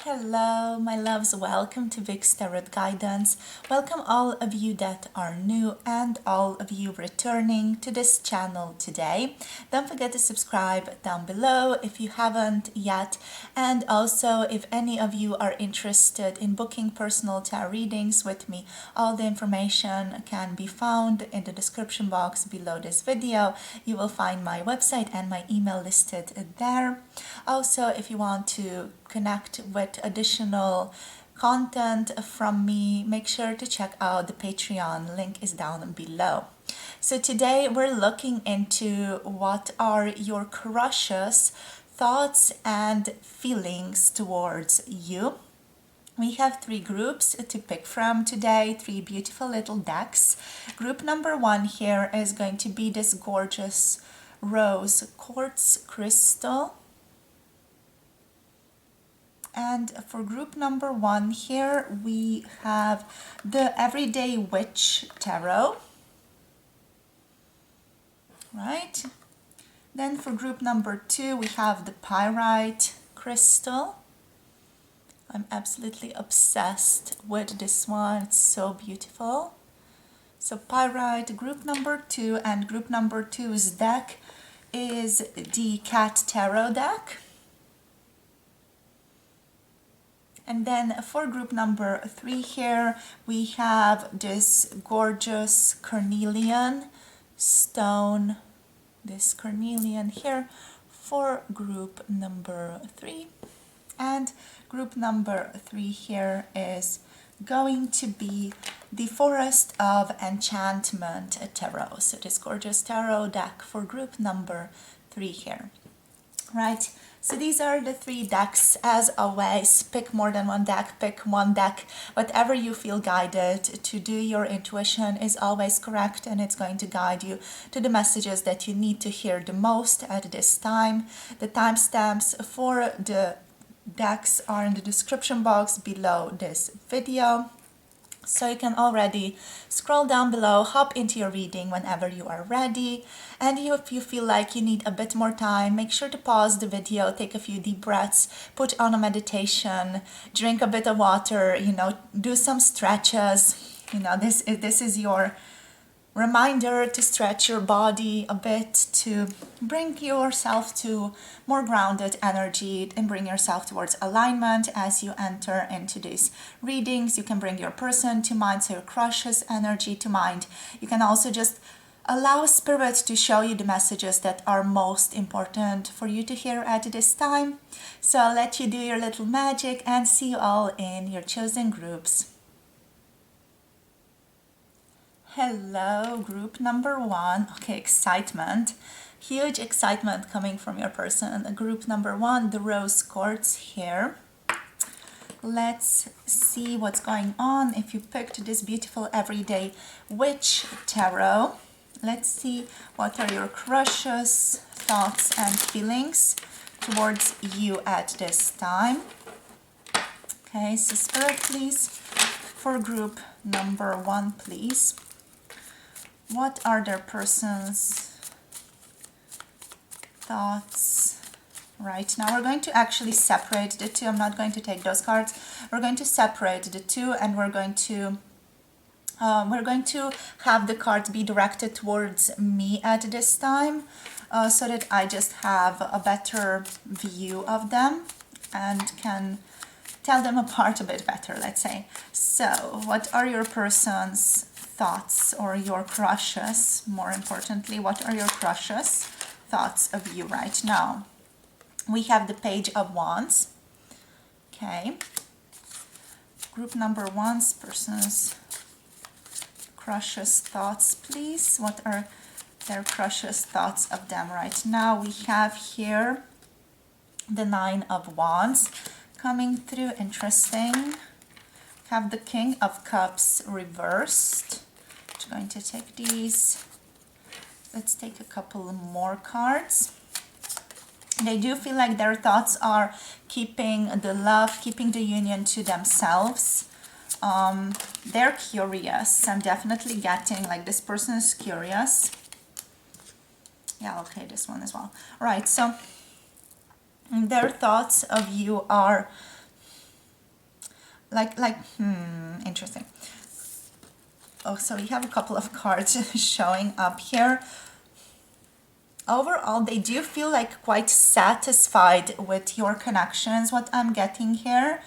Hello, my loves. Welcome to Vic's Tarot Guidance. Welcome all of you that are new and all of you returning to this channel today. Don't forget to subscribe down below if you haven't yet. And also, if any of you are interested in booking personal tarot readings with me, all the information can be found in the description box below this video. You will find my website and my email listed there. Also, if you want to connect with additional content from me, make sure to check out the Patreon. Link is down below. So today we're looking into what are your crush's thoughts and feelings towards you. We have three groups to pick from today, three beautiful little decks. Group number one here is going to be this gorgeous rose quartz crystal. And for group number one here, we have the Everyday Witch Tarot, right? Then for group number two, we have the Pyrite crystal. I'm absolutely obsessed with this one. It's so beautiful. So Pyrite, group number two, and group number two's deck is the Cat Tarot deck. And then for group number three here, we have this gorgeous Carnelian stone, this Carnelian here for group number three. And group number three here is going to be the Forest of Enchantment Tarot. So this gorgeous tarot deck for group number three here, right? So these are the three decks. As always, pick more than one deck, pick one deck. Whatever you feel guided to do, your intuition is always correct and it's going to guide you to the messages that you need to hear the most at this time. The timestamps for the decks are in the description box below this video. So you can already scroll down below, hop into your reading whenever you are ready. And if you feel like you need a bit more time, make sure to pause the video, take a few deep breaths, put on a meditation, drink a bit of water, do some stretches. This is your reminder to stretch your body a bit, to bring yourself to more grounded energy and bring yourself towards alignment as you enter into these readings. You can bring your person to mind, so your crush's energy to mind. You can also just allow Spirit to show you the messages that are most important for you to hear at this time. So I'll let you do your little magic and see you all in your chosen groups. Hello, group number one. Okay, excitement. Huge excitement coming from your person. Group number one, the rose quartz here. Let's see what's going on. If you picked this beautiful Everyday Witch Tarot, let's see what are your crush's thoughts and feelings towards you at this time. Okay, so Spirit, please, for group number one, please. What are their person's thoughts right now? We're going to actually separate the two. I'm not going to take those cards. We're going to separate the two, and we're going to have the cards be directed towards me at this time, so that I just have a better view of them and can tell them apart a bit better, let's say. So what are your person's thoughts, or your crush's, more importantly, what are your crush's thoughts of you right now? We have the Page of Wands. Okay. Group number one's person's crush's thoughts, please. What are their crush's thoughts of them right now? We have here the Nine of Wands coming through. Interesting. Have the King of Cups reversed. I'm going to take these. Let's take a couple more cards. They do feel like their thoughts are keeping the love, keeping the union to themselves. They're curious. I'm definitely getting like this person is curious. Yeah, okay, this one as well. All right, so their thoughts of you are Interesting. Oh, so we have a couple of cards showing up here. Overall, they do feel like quite satisfied with your connections, what I'm getting here.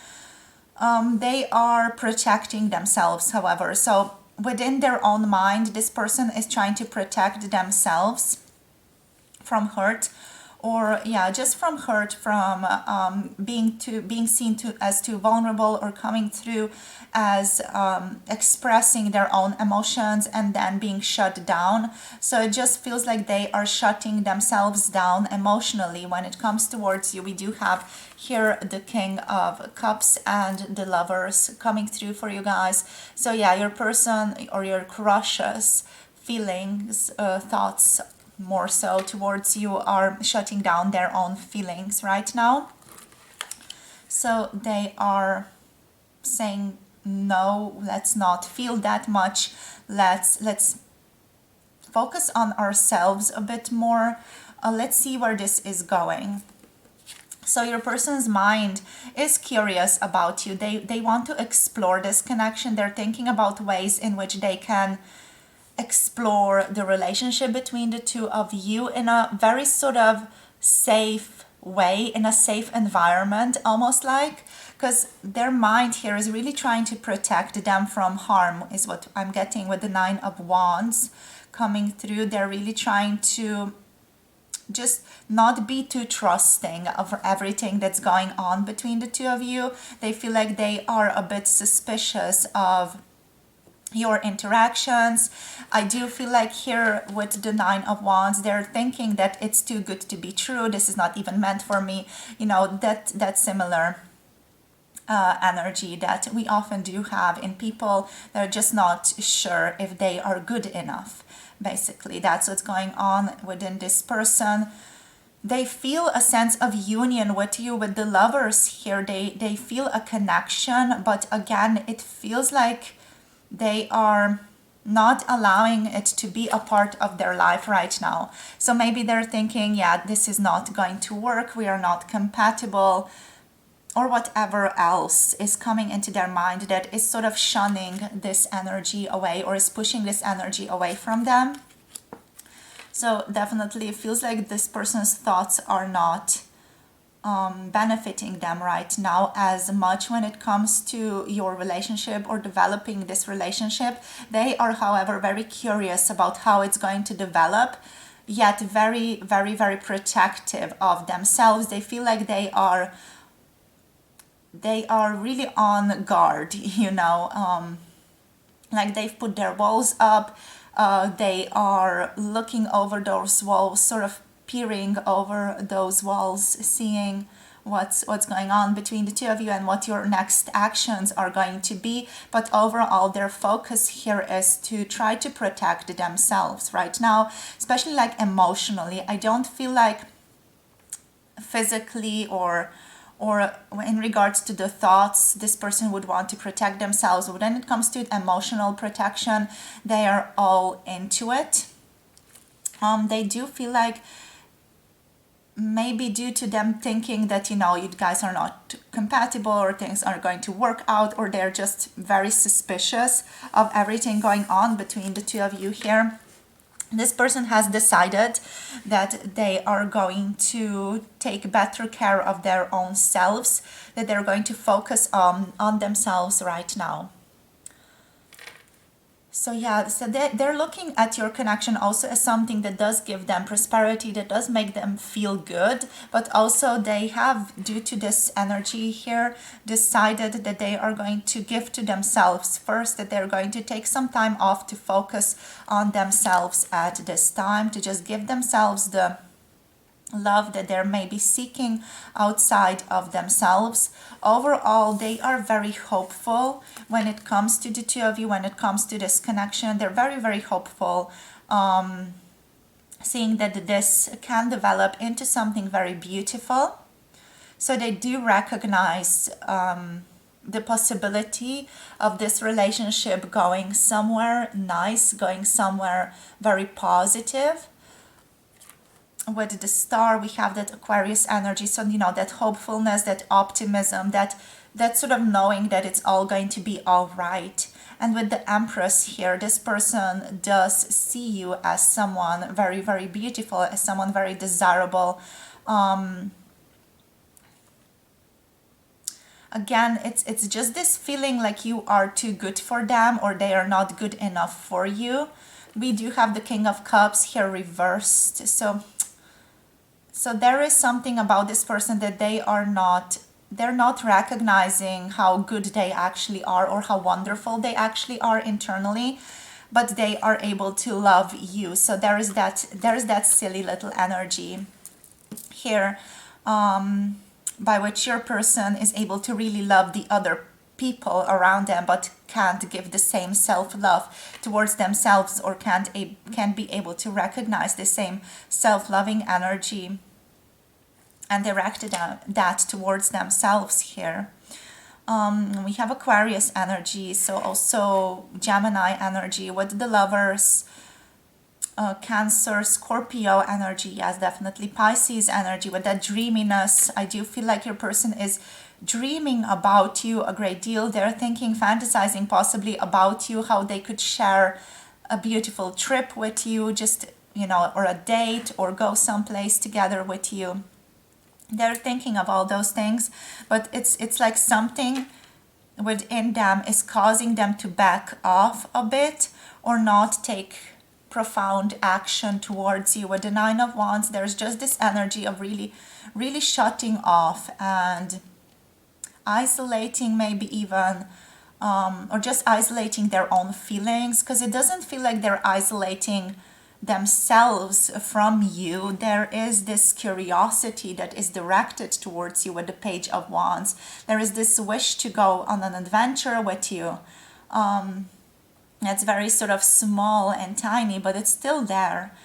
They are protecting themselves, however. So within their own mind, this person is trying to protect themselves from hurt, or yeah, just from hurt, from being seen as too vulnerable, or coming through as expressing their own emotions and then being shut down. So it just feels like they are shutting themselves down emotionally when it comes towards you. We do have here the King of Cups and the Lovers coming through for you guys. So yeah, your person or your crush's feelings, thoughts more so towards you, are shutting down their own feelings right now. So they are saying, no, let's not feel that much. Let's focus on ourselves a bit more. Let's see where this is going. So your person's mind is curious about you. They want to explore this connection. They're thinking about ways in which they can explore the relationship between the two of you in a very sort of safe way, in a safe environment, almost like, because their mind here is really trying to protect them from harm, is what I'm getting with the Nine of Wands coming through. They're really trying to just not be too trusting of everything that's going on between the two of you. They feel like they are a bit suspicious of your interactions. I do feel like here with the Nine of Wands, they're thinking that it's too good to be true. This is not even meant for me. You know, that similar energy that we often do have in people. They're just not sure if they are good enough. Basically, that's what's going on within this person. They feel a sense of union with you. With the Lovers here, they feel a connection, but again, it feels like they are not allowing it to be a part of their life right now. So maybe they're thinking, yeah, this is not going to work, we are not compatible, or whatever else is coming into their mind that is sort of shunning this energy away, or is pushing this energy away from them. So definitely it feels like this person's thoughts are not benefiting them right now as much when it comes to your relationship or developing this relationship. They are, however, very curious about how it's going to develop, yet very, very, very protective of themselves. They feel like they are really on guard, you know, like they've put their walls up. They are looking over those walls, sort of peering over those walls, seeing what's going on between the two of you and what your next actions are going to be. But overall, their focus here is to try to protect themselves right now, especially like emotionally. I don't feel like physically or in regards to the thoughts, this person would want to protect themselves. When it comes to emotional protection, they are all into it. They do feel like maybe due to them thinking that, you know, you guys are not compatible, or things aren't going to work out, or they're just very suspicious of everything going on between the two of you here. This person has decided that they are going to take better care of their own selves, that they're going to focus on themselves right now. So yeah, so they're looking at your connection also as something that does give them prosperity, that does make them feel good, but also they have, due to this energy here, decided that they are going to give to themselves first, that they're going to take some time off to focus on themselves at this time, to just give themselves the love that they're maybe seeking outside of themselves. Overall, they are very hopeful when it comes to the two of you, when it comes to this connection. They're very, very hopeful, seeing that this can develop into something very beautiful. So they do recognize the possibility of this relationship going somewhere nice, going somewhere very positive. with the star, we have that Aquarius energy. So, you know, that hopefulness, that optimism, that sort of knowing that it's all going to be all right. And with the Empress here, this person does see you as someone very, very beautiful, as someone very desirable. Again, it's just this feeling like you are too good for them, or they are not good enough for you. We do have the King of Cups here reversed. So there is something about this person that they're not recognizing how good they actually are, or how wonderful they actually are internally, but they are able to love you. So there is that silly little energy here, by which your person is able to really love the other people around them, but can't give the same self-love towards themselves, or can't be able to recognize the same self-loving energy and direct that towards themselves here. We have Aquarius energy, so also Gemini energy with the Lovers, Cancer, Scorpio energy, yes, definitely Pisces energy with that dreaminess. I do feel like your person is dreaming about you a great deal. They're thinking, fantasizing possibly about you, how they could share a beautiful trip with you, just, you know, or a date, or go someplace together with you. They're thinking of all those things, but it's like something within them is causing them to back off a bit, or not take profound action towards you. With the Nine of Wands, there's just this energy of really, really shutting off and isolating, maybe even, or just isolating their own feelings, because it doesn't feel like they're isolating themselves from you. There is this curiosity that is directed towards you with the Page of Wands. There is this wish to go on an adventure with you. It's very sort of small and tiny, but it's still there.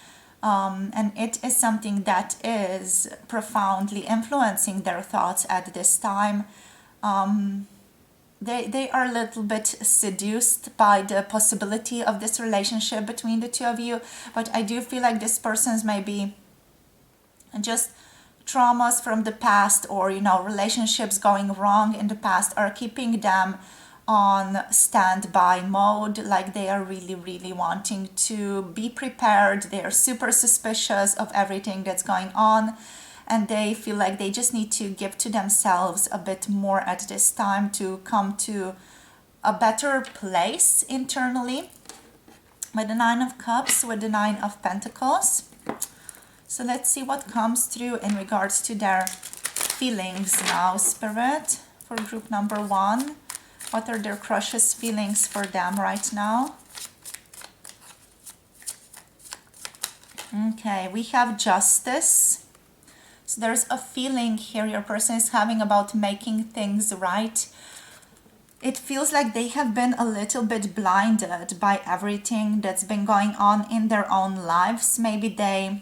And it is something that is profoundly influencing their thoughts at this time. They are a little bit seduced by the possibility of this relationship between the two of you, but I do feel like this person's maybe just traumas from the past, or, you know, relationships going wrong in the past are keeping them on standby mode. Like they are really, really wanting to be prepared. They are super suspicious of everything that's going on, and they feel like they just need to give to themselves a bit more at this time to come to a better place internally. With the Nine of Cups, with the Nine of Pentacles. So let's see what comes through in regards to their feelings now, Spirit, for group number 1. What are their crush's feelings for them right now? Okay, we have Justice. So there's a feeling here your person is having about making things right. It feels like they have been a little bit blinded by everything that's been going on in their own lives. Maybe they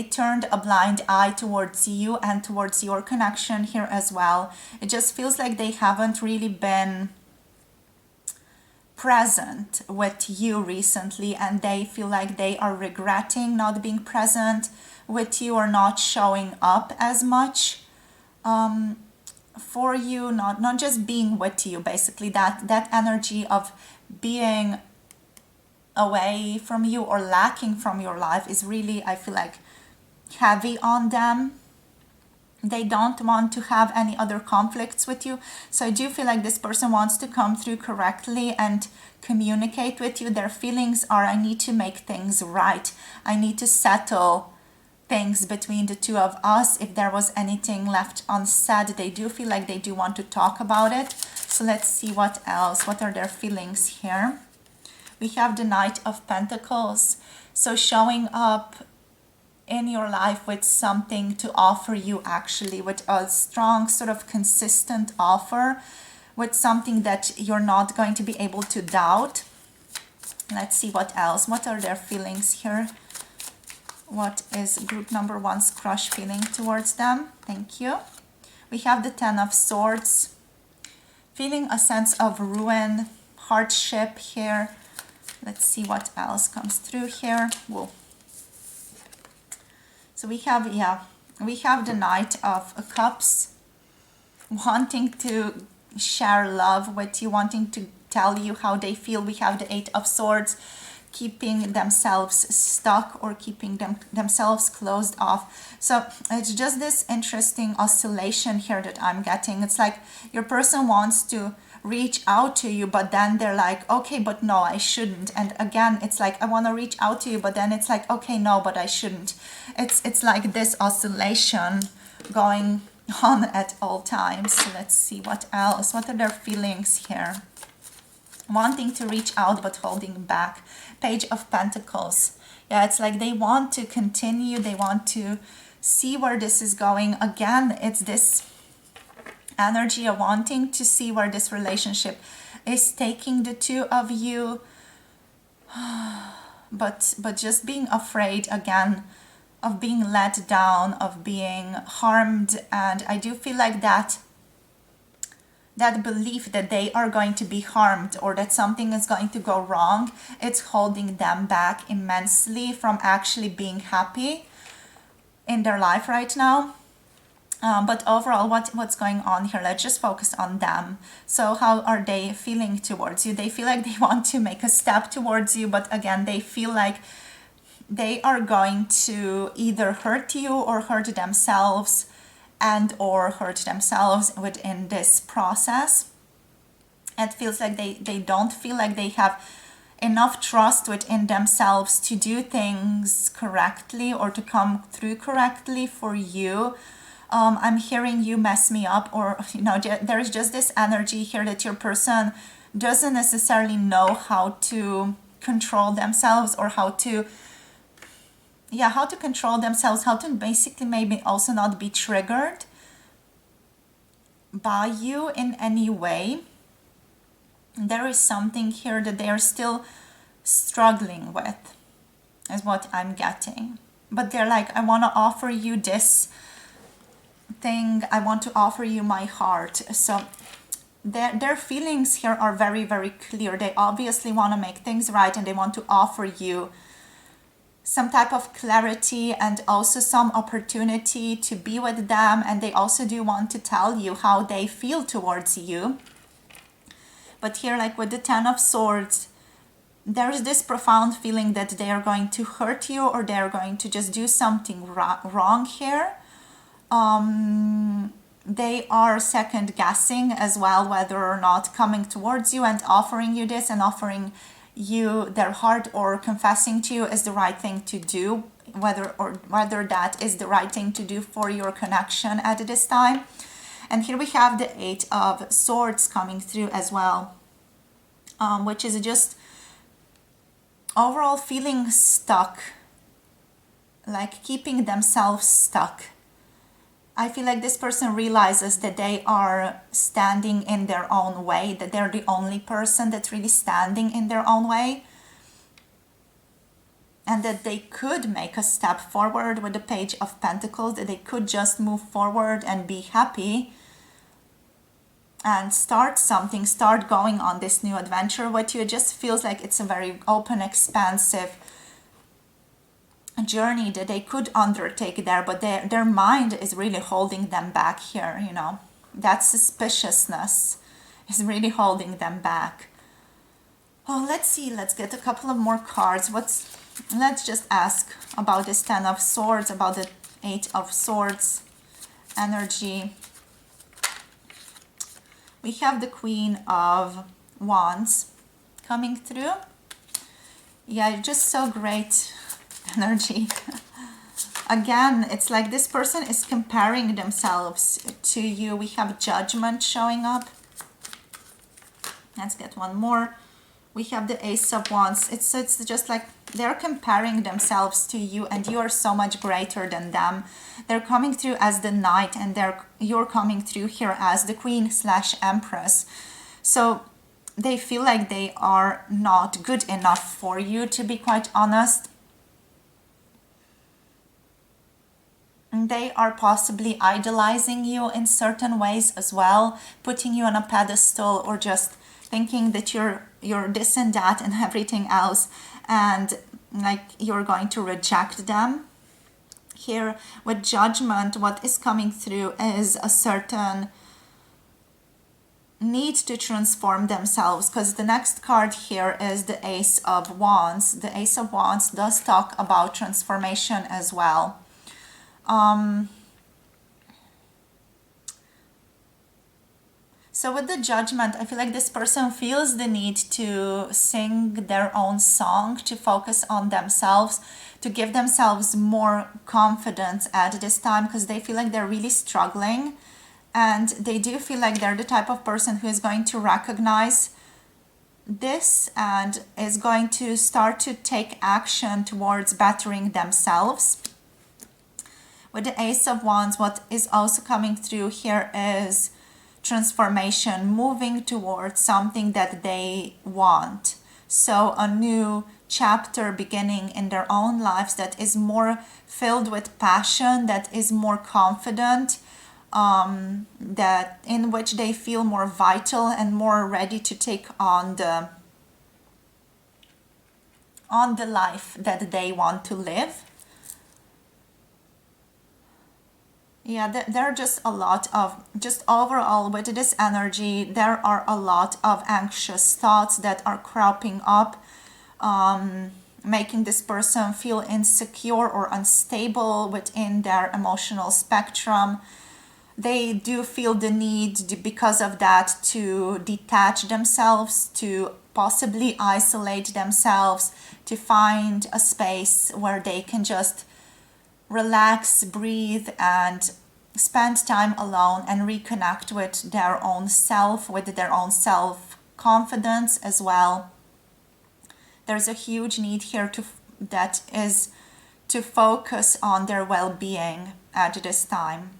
turned a blind eye towards you and towards your connection here as well. It just feels like they haven't really been present with you recently, and they feel like they are regretting not being present with you, or not showing up as much for you, not just being with you. Basically that energy of being away from you or lacking from your life is really, I feel like, heavy on them. They don't want to have any other conflicts with you. So I do feel like this person wants to come through correctly and communicate with you. Their feelings are, I need to make things right. I need to settle things between the two of us. If there was anything left unsaid, they do feel like they do want to talk about it. So let's see what else. What are their feelings here? We have the Knight of Pentacles. So showing up in your life with something to offer you, actually, with a strong sort of consistent offer, with something that you're not going to be able to doubt. Let's see what else. What are their feelings here? What is group number 1's crush feeling towards them? Thank you. We have the Ten of Swords. Feeling a sense of ruin, hardship here. Let's see what else comes through here. Whoa. So we have, yeah, we have the Knight of Cups, wanting to share love with you, wanting to tell you how they feel. We have the Eight of Swords, keeping themselves stuck or keeping themselves closed off. So it's just this interesting oscillation here that I'm getting. It's like your person wants to reach out to you, but then they're like, okay, but no, I shouldn't. And again, it's like, I want to reach out to you, but then it's like, okay, no, but I shouldn't. It's like this oscillation going on at all times. So let's see what else. What are their feelings here? Wanting to reach out but holding back. Page of Pentacles. Yeah, it's like they want to continue. They want to see where this is going. Again, it's this energy of wanting to see where this relationship is taking the two of you, but just being afraid again of being let down, of being harmed. And I do feel like that belief that they are going to be harmed or that something is going to go wrong, it's holding them back immensely from actually being happy in their life right now. But overall, what's going on here? Let's just focus on them. So how are they feeling towards you? They feel like they want to make a step towards you, but again, they feel like they are going to either hurt you or hurt themselves within this process. It feels like they don't feel like they have enough trust within themselves to do things correctly or to come through correctly for you. I'm hearing you mess me up, or there's just this energy here that your person doesn't necessarily know how to control themselves, or how to control themselves, how to basically maybe also not be triggered by you in any way. There is something here that they are still struggling with, is what I'm getting. But they're like, I want to offer you this thing, I want to offer you my heart. So their feelings here are very, very clear. They obviously want to make things right, and they want to offer you some type of clarity and also some opportunity to be with them. And they also do want to tell you how they feel towards you. But here, like with the Ten of Swords, there's this profound feeling that they are going to hurt you, or they're going to just do something wrong here. They are second guessing as well whether or not coming towards you and offering you this and offering you their heart or confessing to you is the right thing to do, whether that is the right thing to do for your connection at this time. And here we have the Eight of Swords coming through as well, which is just overall feeling stuck, like keeping themselves stuck. I feel like this person realizes that they are standing in their own way, that they're the only person that's really standing in their own way, and that they could make a step forward with the Page of Pentacles, that they could just move forward and be happy and start something, start going on this new adventure with you. It just feels like it's a very open, expansive journey that they could undertake there, but their mind is really holding them back here. That suspiciousness is really holding them back. Oh, let's see, let's get a couple of more cards. Let's just ask about this Ten of Swords, about the Eight of Swords energy. We have the Queen of Wands coming through. Yeah, just so great energy. Again, it's like this person is comparing themselves to you. We have Judgment showing up. Let's get one more. We have the Ace of Wands. It's just like they're comparing themselves to you, and you are so much greater than them. They're coming through as the Knight, and you're coming through here as the Queen/Empress. So they feel like they are not good enough for you, to be quite honest. They are possibly idolizing you in certain ways as well, putting you on a pedestal, or just thinking that you're this and that and everything else, and like you're going to reject them. Here with Judgment, what is coming through is a certain need to transform themselves, because the next card here is the Ace of Wands. The Ace of Wands does talk about transformation as well. So with the Judgment, I feel like this person feels the need to sing their own song, to focus on themselves, to give themselves more confidence at this time, because they feel like they're really struggling. And they do feel like they're the type of person who is going to recognize this and is going to start to take action towards bettering themselves. With the Ace of Wands, what is also coming through here is transformation, moving towards something that they want. So a new chapter beginning in their own lives that is more filled with passion, that is more confident, that in which they feel more vital and more ready to take on the life that they want to live. Yeah, there are just a lot of, just overall with this energy, there are a lot of anxious thoughts that are cropping up, making this person feel insecure or unstable within their emotional spectrum. They do feel the need, because of that, to detach themselves, to possibly isolate themselves, to find a space where they can just relax, breathe, and spend time alone and reconnect with their own self, with their own self-confidence as well. There's a huge need here that is to focus on their well-being at this time,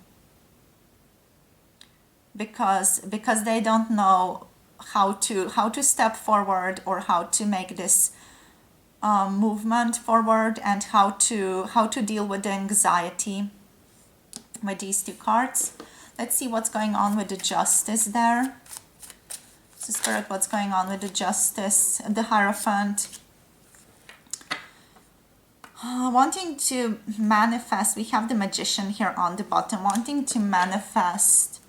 because they don't know how to step forward or how to make this movement forward, and how to deal with the anxiety with these two cards. Let's see what's going on with the Justice there. So Spirit, what's going on with the Justice, the Hierophant? Wanting to manifest, we have the Magician here on the bottom, wanting to manifest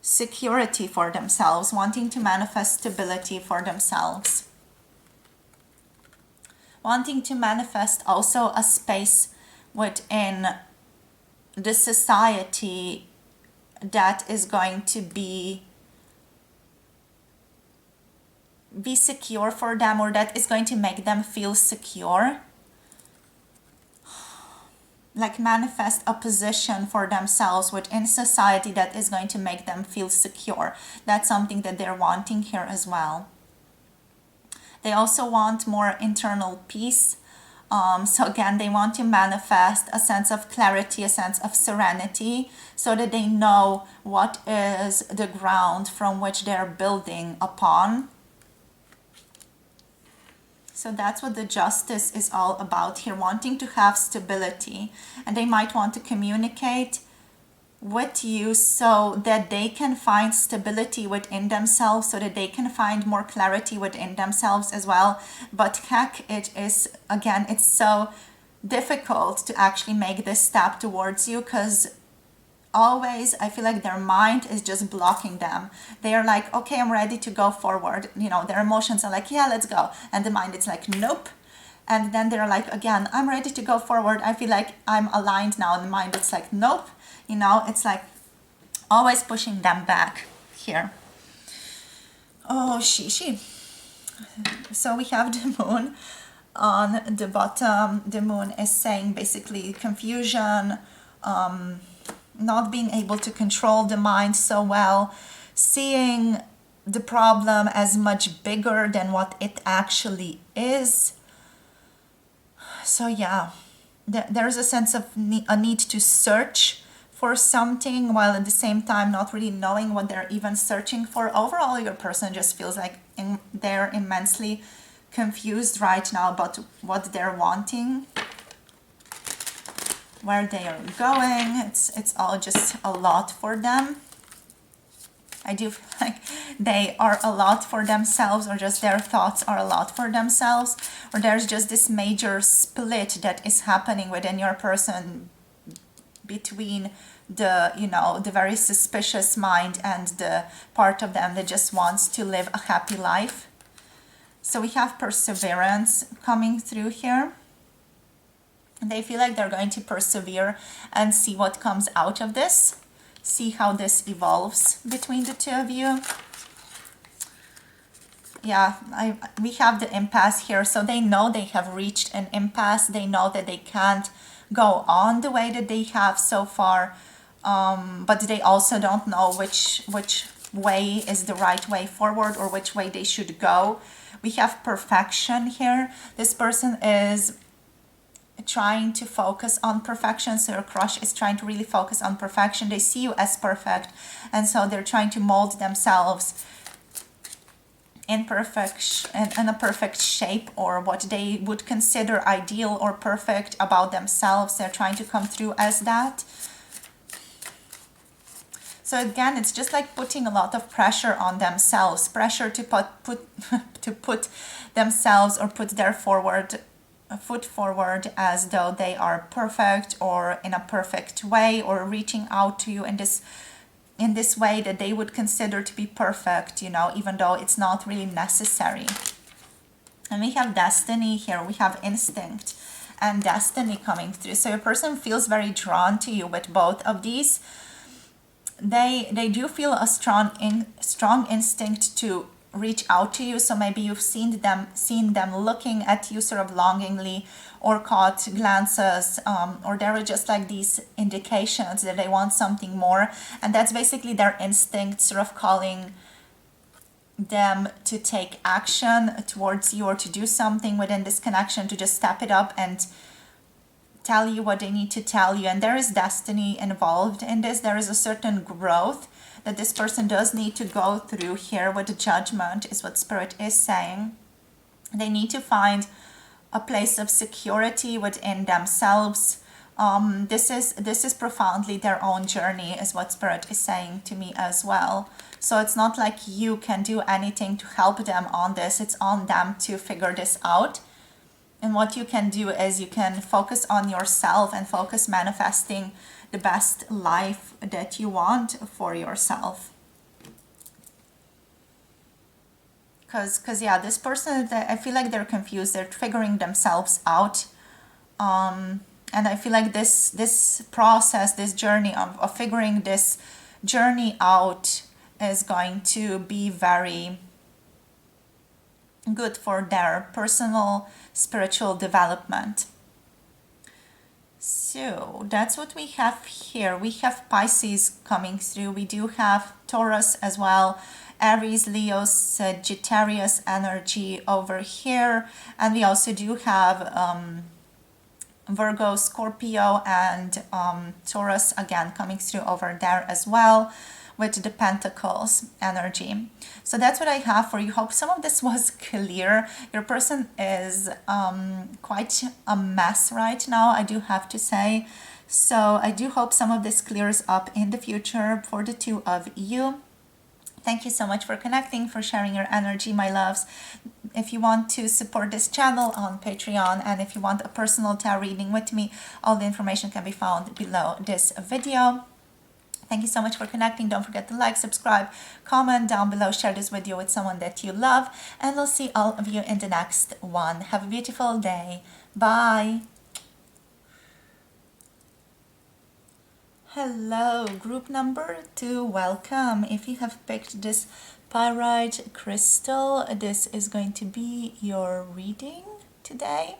security for themselves, wanting to manifest stability for themselves, wanting to manifest also a space within the society that is going to be secure for them, or that is going to make them feel secure. Like manifest a position for themselves within society that is going to make them feel secure. That's something that they're wanting here as well. They also want more internal peace. So again, they want to manifest a sense of clarity, a sense of serenity, so that they know what is the ground from which they're building upon. So that's what the Justice is all about here, wanting to have stability. And they might want to communicate with you so that they can find stability within themselves, so that they can find more clarity within themselves as well. But heck, it is, again, it's so difficult to actually make this step towards you, because always I feel like their mind is just blocking them. They are like, okay, I'm ready to go forward. You know, their emotions are like, yeah, let's go. And the mind is like, nope. And then they're like, again, I'm ready to go forward. I feel like I'm aligned now. And the mind is like, nope. You know, it's like always pushing them back here. Oh, she. So we have the Moon on the bottom. The Moon is saying basically confusion, not being able to control the mind so well, seeing the problem as much bigger than what it actually is. So yeah, there's a sense of a need to search for something, while at the same time not really knowing what they're even searching for. Overall, your person just feels like they're immensely confused right now about what they're wanting, where they are going. It's all just a lot for them. I do feel like they are a lot for themselves, or just their thoughts are a lot for themselves, or there's just this major split that is happening within your person between the, you know, the very suspicious mind and the part of them that just wants to live a happy life. So we have perseverance coming through here. They feel like they're going to persevere and see what comes out of this. See how this evolves between the two of you. Yeah, we have the impasse here. So they know they have reached an impasse. They know that they can't go on the way that they have so far. But they also don't know which way is the right way forward or which way they should go. We have perfection here. This person is trying to focus on perfection. So your crush is trying to really focus on perfection. They see you as perfect, and so they're trying to mold themselves in a perfect shape, or what they would consider ideal or perfect about themselves. They're trying to come through as that. So again, it's just like putting a lot of pressure on themselves, pressure to put themselves or put their foot forward as though they are perfect or in a perfect way, or reaching out to you in this way that they would consider to be perfect, you know, even though it's not really necessary. And we have destiny here. We have instinct and destiny coming through. So your person feels very drawn to you with both of these. They do feel a strong instinct to reach out to you. So maybe you've seen them looking at you sort of longingly, or caught glances, or there are just like these indications that they want something more, and that's basically their instinct sort of calling them to take action towards you, or to do something within this connection, to just step it up and tell you what they need to tell you. And there is destiny involved in this. There is a certain growth that this person does need to go through here with the Judgment, is what Spirit is saying. They need to find a place of security within themselves. This is profoundly their own journey, is what Spirit is saying to me as well. So it's not like you can do anything to help them on this. It's on them to figure this out. And what you can do is you can focus on yourself and focus manifesting the best life that you want for yourself. Because yeah, this person, I feel like they're confused. They're figuring themselves out. And I feel like this process, this journey of figuring this journey out is going to be very good for their personal spiritual development. So that's what we have here. We have Pisces coming through. We do have Taurus as well, Aries, Leo, Sagittarius energy over here. And we also do have Virgo, Scorpio, and Taurus again coming through over there as well, with the Pentacles energy. So that's what I have for you. Hope some of this was clear. Your person is quite a mess right now, I do have to say. So I do hope some of this clears up in the future for the two of you. Thank you so much for connecting, for sharing your energy, my loves. If you want to support this channel on Patreon, and if you want a personal tarot reading with me, all the information can be found below this video. Thank you so much for connecting. Don't forget to like, subscribe, comment down below, share this video with someone that you love, and we'll see all of you in the next one. Have a beautiful day. Bye. Hello, group number 2, welcome. If you have picked this Pyrite crystal, this is going to be your reading today.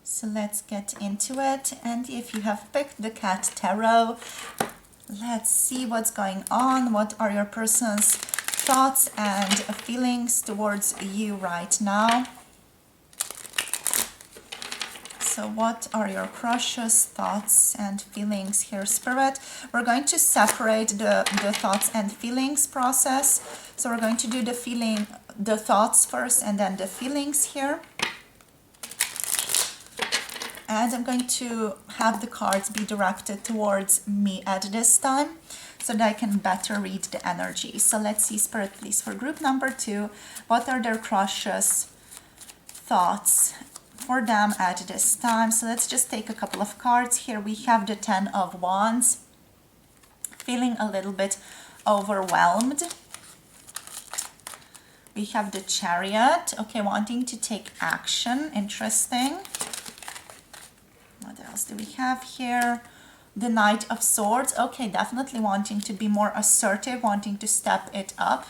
So let's get into it. And if you have picked the Cat Tarot, let's see what's going on. What are your person's thoughts and feelings towards you right now? So what are your crush's thoughts and feelings here, Spirit? We're going to separate the thoughts and feelings process. So we're going to do the thoughts first and then the feelings here. And I'm going to have the cards be directed towards me at this time so that I can better read the energy. So let's see, Spirit, please, for group number 2, what are their crush's thoughts, for them at this time. So let's just take a couple of cards here. We have the Ten of Wands, feeling a little bit overwhelmed. We have the Chariot, okay, wanting to take action, interesting. What else do we have here? The Knight of Swords, okay, definitely wanting to be more assertive, wanting to step it up.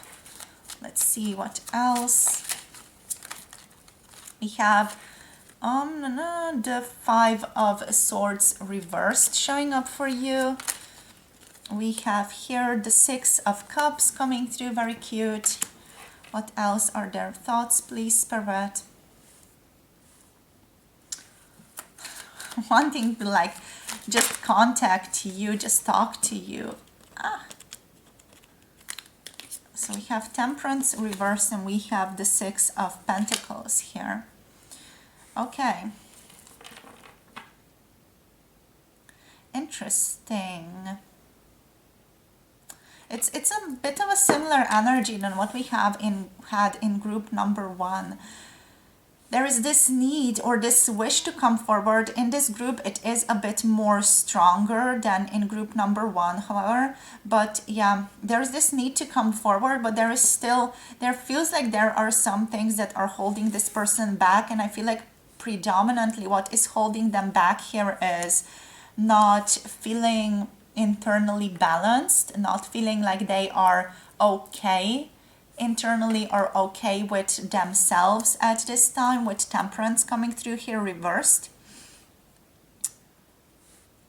Let's see what else. We have the Five of Swords reversed showing up for you. We have here the Six of Cups coming through, very cute. What else are their thoughts, please, Spirit? Wanting to like just contact you, just talk to you. So we have Temperance reversed and we have the Six of Pentacles here. Okay. Interesting. It's a bit of a similar energy than what we had in group number 1. There is this need or this wish to come forward. In this group, it is a bit more stronger than in group number 1, however. But yeah, there's this need to come forward, but there feels like there are some things that are holding this person back. And I feel like predominantly what is holding them back here is not feeling internally balanced, not feeling like they are okay internally or okay with themselves at this time, with Temperance coming through here reversed.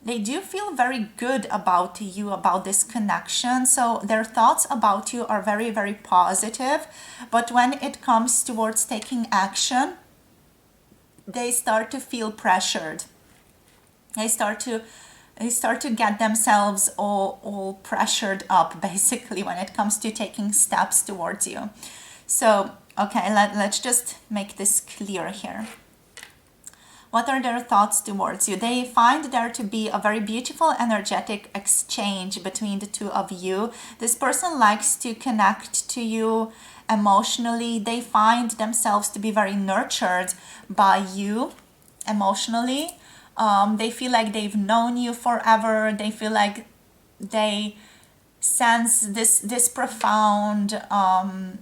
They do feel very good about you, about this connection. So their thoughts about you are very, very positive. But when it comes towards taking action, they start to feel pressured. They start to get themselves all pressured up, basically, when it comes to taking steps towards you. So, okay, let's just make this clear here. What are their thoughts towards you? They find there to be a very beautiful, energetic exchange between the two of you. This person likes to connect to you emotionally. They find themselves to be very nurtured by you emotionally. They feel like they've known you forever. They feel like they sense this profound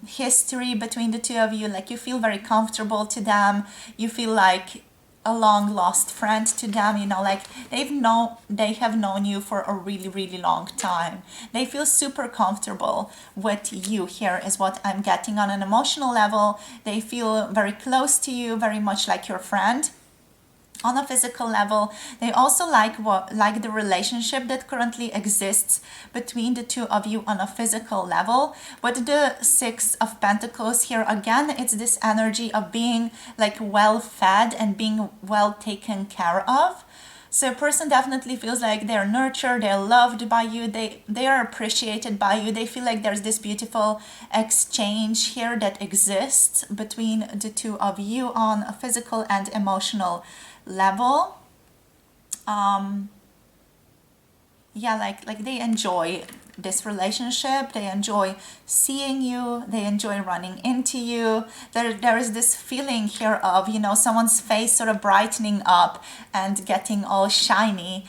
history between the two of you. Like you feel very comfortable to them. You feel like a long lost friend to them. You know, like they have known you for a really, really long time. They feel super comfortable with you here is what I'm getting on an emotional level. They feel very close to you, very much like your friend. On a physical level, they also like the relationship that currently exists between the two of you on a physical level. With the Six of Pentacles here, again, it's this energy of being like well fed and being well taken care of. So a person definitely feels like they're nurtured, they're loved by you, they are appreciated by you. They feel like there's this beautiful exchange here that exists between the two of you on a physical and emotional level. Yeah, like they enjoy this relationship, they enjoy seeing you, they enjoy running into you. There is this feeling here of, you know, someone's face sort of brightening up and getting all shiny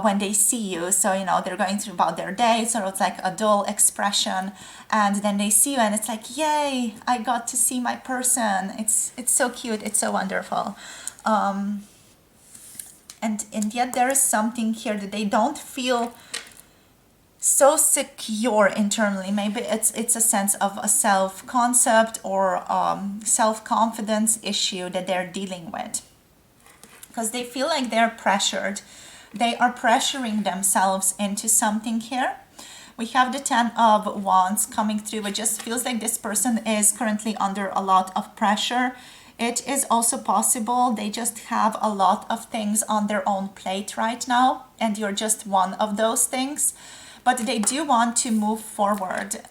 when they see you. So, you know, they're going through about their day, sort of like a dull expression, and then they see you and it's like, yay, I got to see my person. It's so cute, it's so wonderful. And yet there is something here that they don't feel so secure internally. Maybe it's a sense of a self-concept or self-confidence issue that they're dealing with. Because they feel like they're pressured. They are pressuring themselves into something here. We have the Ten of Wands coming through. It just feels like this person is currently under a lot of pressure. It is also possible they just have a lot of things on their own plate right now, and you're just one of those things. But they do want to move forward,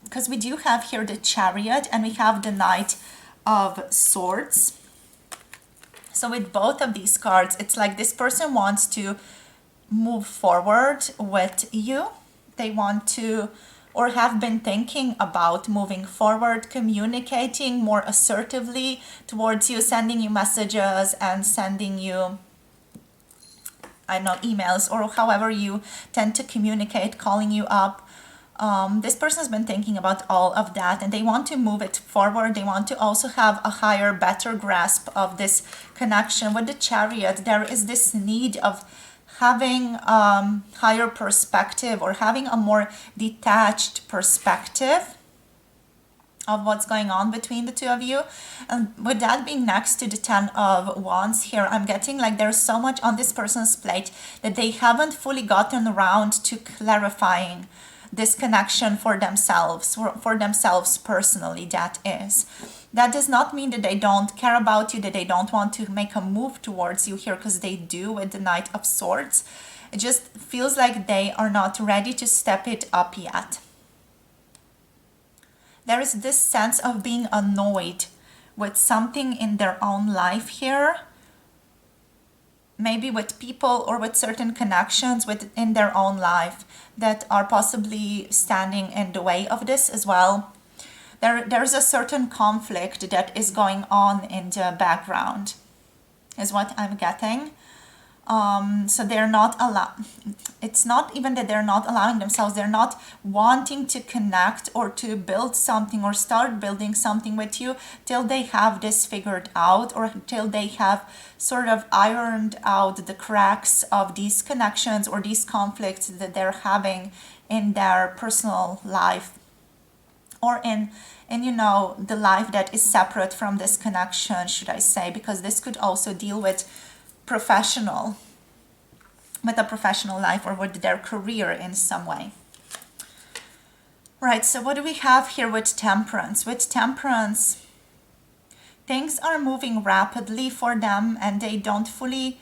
because we do have here the Chariot and we have the Knight of Swords. So with both of these cards, it's like this person wants to move forward with you. They want to or have been thinking about moving forward, communicating more assertively towards you, sending you messages and sending you, I don't know, emails, or however you tend to communicate, calling you up. This person has been thinking about all of that, and they want to move it forward. They want to also have a higher, better grasp of this connection. With the Chariot, there is this need of having higher perspective, or having a more detached perspective of what's going on between the two of you. And with that being next to the 10 of Wands here, I'm getting like there's so much on this person's plate that they haven't fully gotten around to clarifying this connection for themselves personally, that is. That does not mean that they don't care about you, that they don't want to make a move towards you here, because they do with the Knight of Swords. It just feels like they are not ready to step it up yet. There is this sense of being annoyed with something in their own life here. Maybe with people or with certain connections within their own life that are possibly standing in the way of this as well. There's a certain conflict that is going on in the background, is what I'm getting. So they're not it's not even that they're not allowing themselves, they're not wanting to connect or to build something or start building something with you till they have this figured out, or till they have sort of ironed out the cracks of these connections or these conflicts that they're having in their personal life, or in you know, the life that is separate from this connection, should I say, because this could also deal with a professional life, or with their career in some way. Right, so what do we have here with Temperance? With Temperance, things are moving rapidly for them, and they don't fully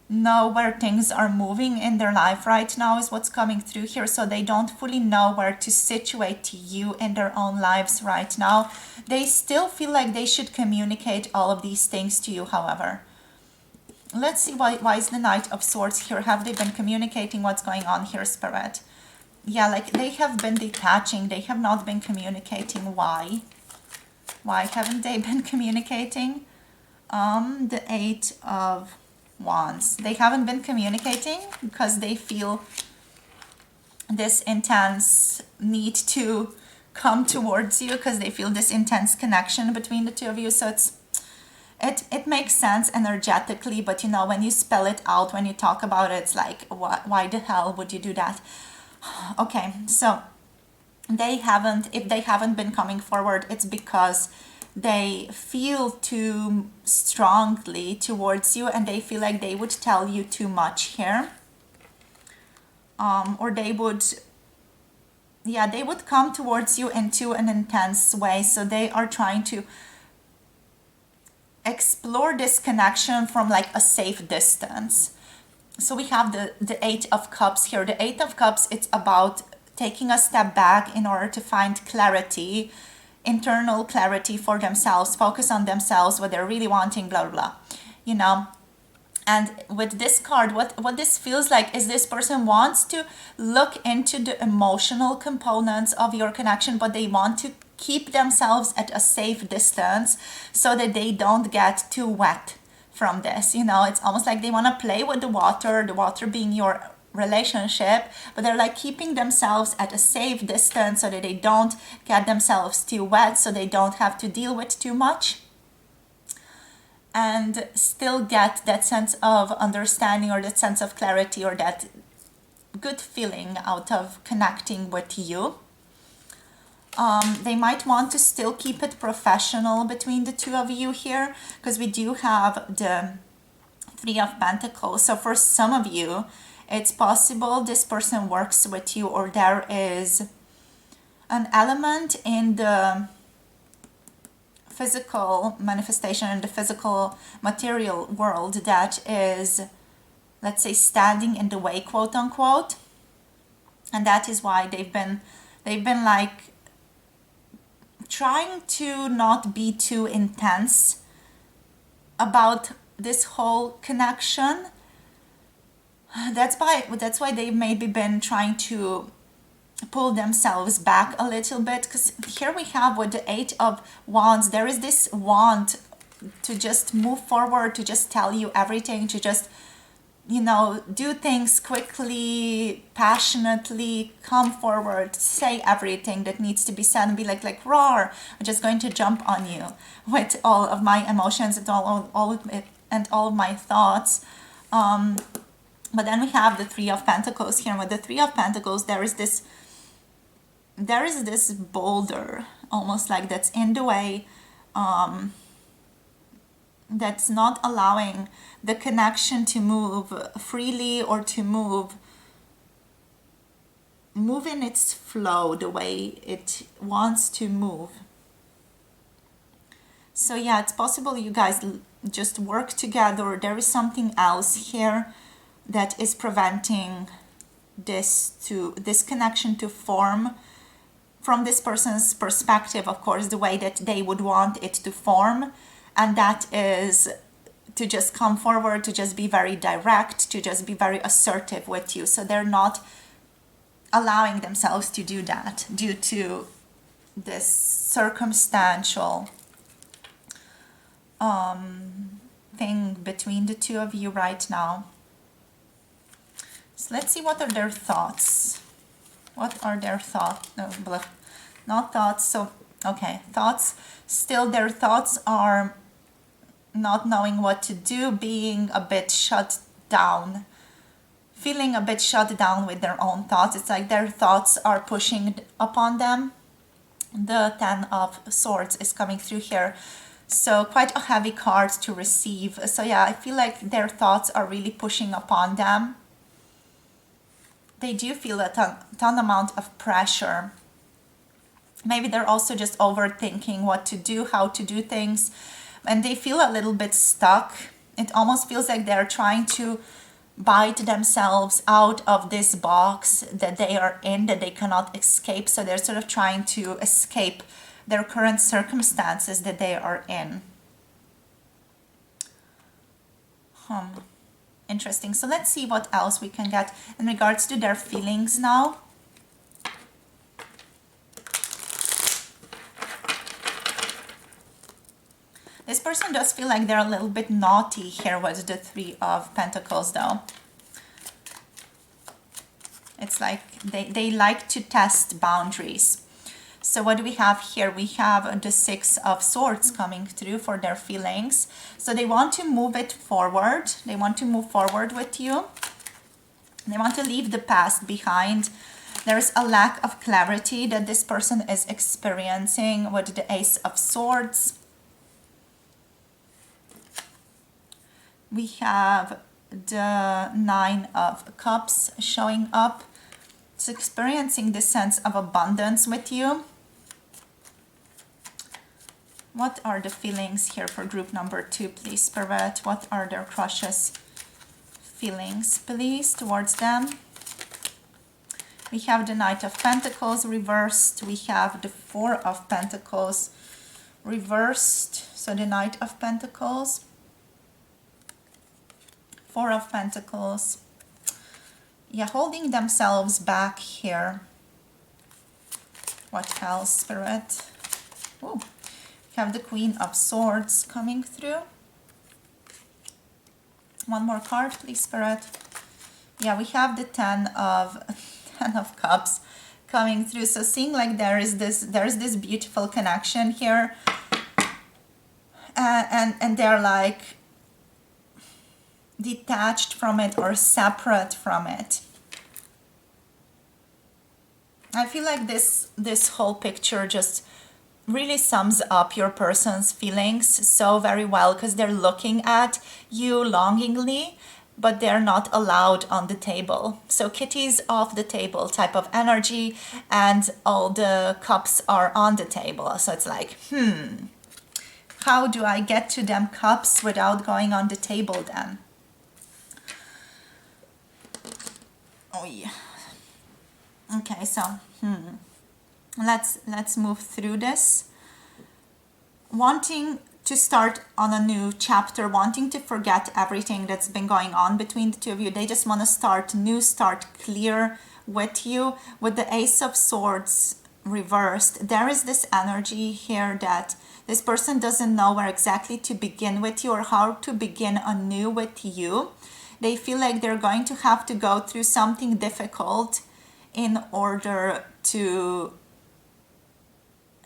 know where things are moving in their life right now, is what's coming through here. So they don't fully know where to situate you in their own lives right now. They still feel like they should communicate all of these things to you, however. Let's see why is the Knight of Swords here. Have they been communicating what's going on here, Spirit? Yeah, like they have been detaching. They have not been communicating. Why? Why haven't they been communicating? The 8 of Wands. They haven't been communicating because they feel this intense need to come towards you, because they feel this intense connection between the two of you. So it makes sense energetically, but you know, when you spell it out, when you talk about it, it's like, why the hell would you do that? Okay, so if they haven't been coming forward, it's because they feel too strongly towards you, and they feel like they would tell you too much here. Or they would come towards you into an intense way. So they are trying to explore this connection from like a safe distance. So we have the 8 of Cups here. The 8 of Cups, it's about taking a step back in order to find clarity, internal clarity for themselves, focus on themselves, what they're really wanting, blah, blah, blah, you know. And with this card, what this feels like is this person wants to look into the emotional components of your connection, but they want to keep themselves at a safe distance so that they don't get too wet from this. You know, it's almost like they want to play with the water being your relationship, but they're like keeping themselves at a safe distance so that they don't get themselves too wet, so they don't have to deal with too much, and still get that sense of understanding, or that sense of clarity, or that good feeling out of connecting with you. They might want to still keep it professional between the two of you here, because we do have the 3 of Pentacles. So for some of you, it's possible this person works with you, or there is an element in the physical manifestation, in the physical material world, that is, let's say, standing in the way, quote unquote. And that is why they've been like trying to not be too intense about this whole connection. That's why they've maybe been trying to pull themselves back a little bit, because here we have with the Eight of Wands, there is this want to just move forward, to just tell you everything, to just, you know, do things quickly, passionately, come forward, say everything that needs to be said, and be like roar, I'm just going to jump on you with all of my emotions and all of my thoughts. But then we have the Three of Pentacles here. And with the Three of Pentacles, there is this boulder, almost like that's in the way, that's not allowing the connection to move freely, or to move in its flow the way it wants to move. So yeah, it's possible you guys just work together. There is something else here that is preventing this connection to form from this person's perspective, of course, the way that they would want it to form. And that is to just come forward, to just be very direct, to just be very assertive with you. So they're not allowing themselves to do that due to this circumstantial thing between the two of you right now. So let's see, what are their thoughts? What are their thoughts? No, not thoughts. So, okay, thoughts. Still, their thoughts are not knowing what to do, being a bit shut down, feeling a bit shut down with their own thoughts. It's like their thoughts are pushing upon them. The Ten of Swords is coming through here. So quite a heavy card to receive. So yeah, I feel like their thoughts are really pushing upon them. They do feel a ton amount of pressure. Maybe they're also just overthinking what to do, how to do things, and they feel a little bit stuck. It almost feels like they're trying to bite themselves out of this box that they are in, that they cannot escape. So they're sort of trying to escape their current circumstances that they are in. Interesting. So let's see what else we can get in regards to their feelings now. This person does feel like they're a little bit naughty here with the Three of Pentacles though. It's like they like to test boundaries. So what do we have here? We have the Six of Swords coming through for their feelings. So they want to move it forward. They want to move forward with you. They want to leave the past behind. There is a lack of clarity that this person is experiencing with the Ace of Swords. We have the Nine of Cups showing up. It's experiencing this sense of abundance with you. What are the feelings here for group number 2, please, Spirit? What are their crush's feelings, please, towards them? We have the Knight of Pentacles reversed. We have the Four of Pentacles reversed. So the Knight of Pentacles, Four of Pentacles. Yeah, holding themselves back here. What else, Spirit? Ooh. We have the Queen of Swords coming through. One more card, please, Spirit. Yeah, we have the Ten of Cups coming through. So seeing like there's this beautiful connection here, and they're like detached from it or separate from it. I feel like this whole picture just really sums up your person's feelings so very well, because they're looking at you longingly, but they're not allowed on the table. So kitty's off the table type of energy, and all the cups are on the table. So it's like, how do I get to them cups without going on the table then? Oh yeah. Okay, so let's move through this. Wanting to start on a new chapter, wanting to forget everything that's been going on between the two of you. They just want to start new, start clear with you. With the Ace of Swords reversed, there is this energy here that this person doesn't know where exactly to begin with you or how to begin anew with you. They feel like they're going to have to go through something difficult in order to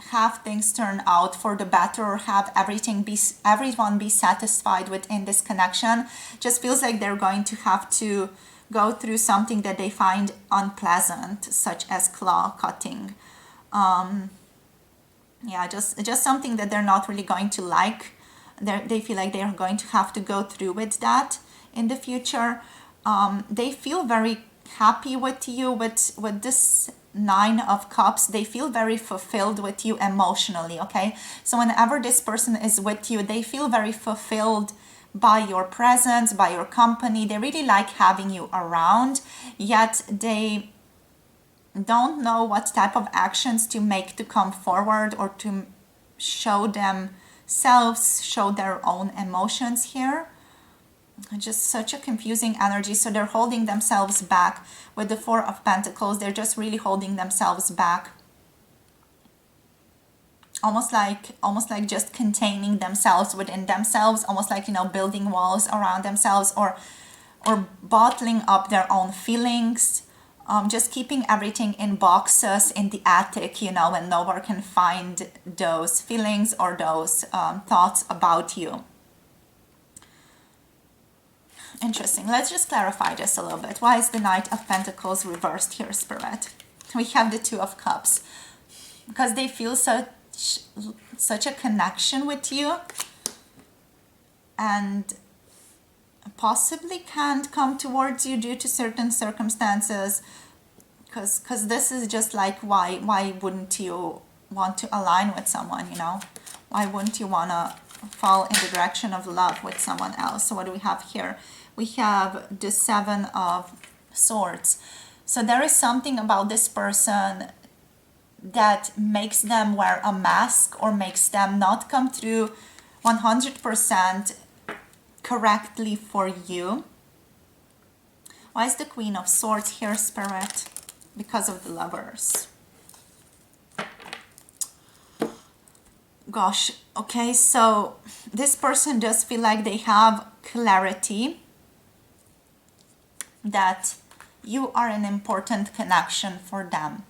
have things turn out for the better, or have everyone be satisfied within this connection. Just feels like they're going to have to go through something that they find unpleasant, such as claw cutting. Yeah, just something that they're not really going to like. They feel like they're going to have to go through with that in the future. They feel very happy with you with this Nine of Cups. They feel very fulfilled with you emotionally, okay? So whenever this person is with you, they feel very fulfilled by your presence, by your company. They really like having you around, yet they don't know what type of actions to make to come forward or to show themselves, show their own emotions here. Just such a confusing energy. So they're holding themselves back with the Four of Pentacles. They're just really holding themselves back, almost like just containing themselves within themselves, almost like, you know, building walls around themselves, or bottling up their own feelings, just keeping everything in boxes in the attic, you know, and no one can find those feelings or those thoughts about you. Interesting. Let's just clarify this a little bit. Why is the Knight of Pentacles reversed here, Spirit? We have the Two of Cups. Because they feel such a connection with you, and possibly can't come towards you due to certain circumstances. Because this is just like, why wouldn't you want to align with someone, you know? Why wouldn't you want to fall in the direction of love with someone else? So what do we have here? We have the Seven of Swords. So there is something about this person that makes them wear a mask, or makes them not come through 100% correctly for you. Why is the Queen of Swords here, Spirit? Because of the Lovers. Gosh, okay, so this person does feel like they have clarity that you are an important connection for them.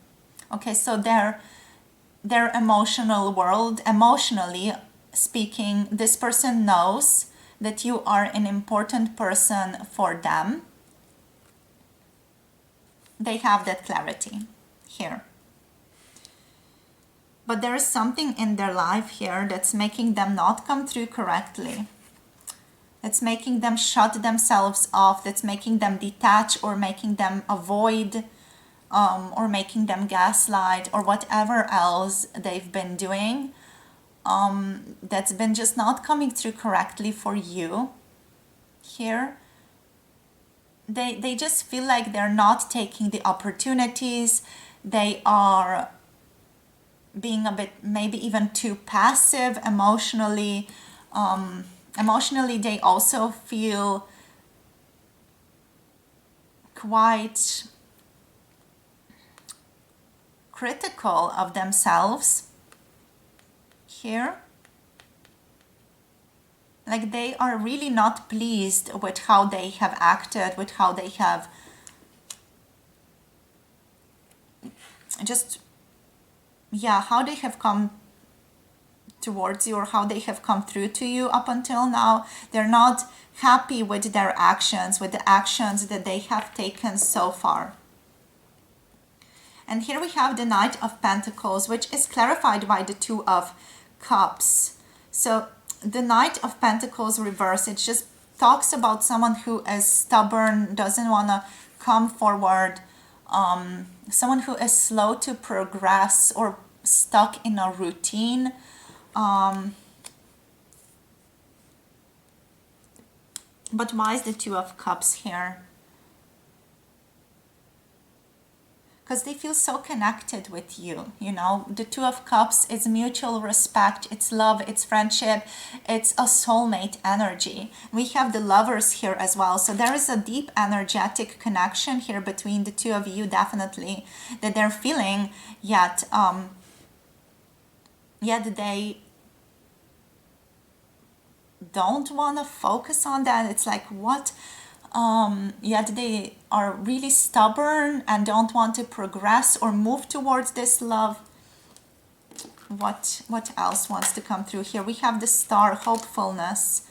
Okay, so their emotional world, emotionally speaking, this person knows that you are an important person for them. They have that clarity here. But there is something in their life here that's making them not come through correctly. That's making them shut themselves off. That's making them detach, or making them avoid, or making them gaslight, or whatever else they've been doing. That's been just not coming through correctly for you here. They just feel like they're not taking the opportunities. They are being a bit, maybe even too passive emotionally. Emotionally, they also feel quite critical of themselves here. Like, they are really not pleased with how they have acted, with how they have just, yeah, how they have come towards you, or how they have come through to you up until now. They're not happy with their actions, with the actions that they have taken so far. And here we have the Knight of Pentacles, which is clarified by the Two of Cups. So the Knight of Pentacles reverse, it just talks about someone who is stubborn, doesn't want to come forward, someone who is slow to progress, or stuck in a routine. But why is the Two of Cups here? because they feel so connected with you. You know, the Two of Cups is mutual respect, it's love, it's friendship, it's a soulmate energy. We have the Lovers here as well, so there is a deep energetic connection here between the two of you, definitely, that they're feeling, yet they don't want to focus on that. It's like, what? Yet they are really stubborn and don't want to progress or move towards this love. What else wants to come through here? We have the Star, hopefulness.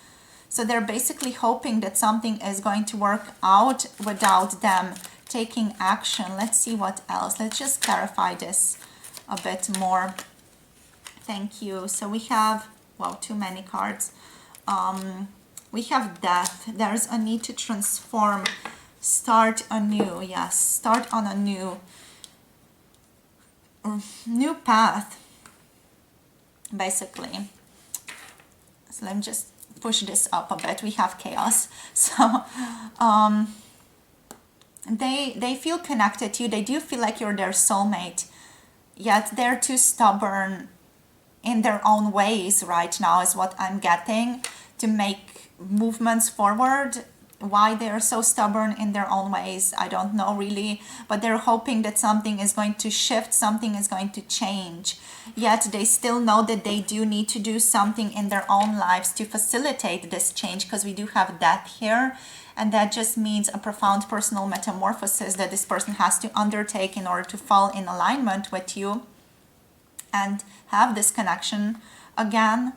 So they're basically hoping that something is going to work out without them taking action. Let's see what else. Let's just clarify this a bit more. Thank you. So we have, wow, too many cards. We have death. There's a need to transform, start anew. Yes, start on a new path, basically. So let me just push this up a bit. We have chaos. So they feel connected to you. They do feel like you're their soulmate, yet they're too stubborn in their own ways right now, is what I'm getting, to make movements forward. Why they're so stubborn in their own ways, I don't know really, but they're hoping that something is going to shift, something is going to change. Yet they still know that they do need to do something in their own lives to facilitate this change, because we do have death here, and that just means a profound personal metamorphosis that this person has to undertake in order to fall in alignment with you and have this connection again.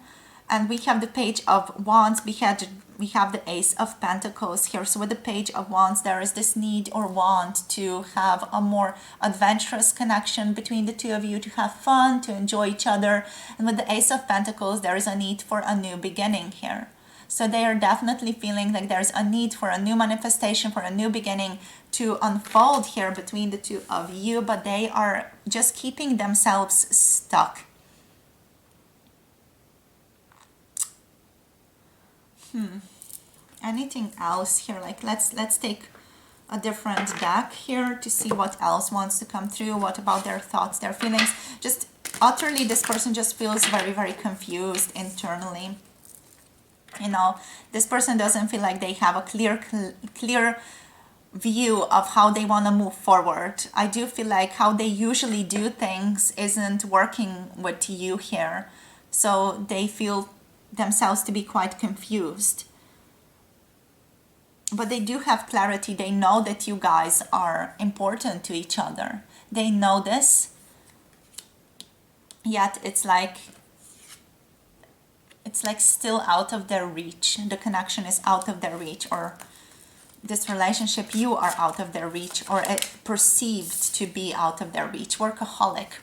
And we have the Page of Wands. We have the Ace of Pentacles here. So with the Page of Wands, there is this need or want to have a more adventurous connection between the two of you, to have fun, to enjoy each other. And with the Ace of Pentacles, there is a need for a new beginning here. So they are definitely feeling like there's a need for a new manifestation, for a new beginning to unfold here between the two of you, but they are just keeping themselves stuck. Anything else here? Like, let's take a different deck here to see what else wants to come through. What about their thoughts, their feelings? Just utterly, this person just feels very, very confused internally. You know, this person doesn't feel like they have a clear view of how they want to move forward. I do feel like how they usually do things isn't working with you here. So they feel themselves to be quite confused. But they do have clarity. They know that you guys are important to each other. They know this. Yet it's like still out of their reach. The connection is out of their reach, or this relationship, you are out of their reach, or perceived to be out of their reach. Workaholic.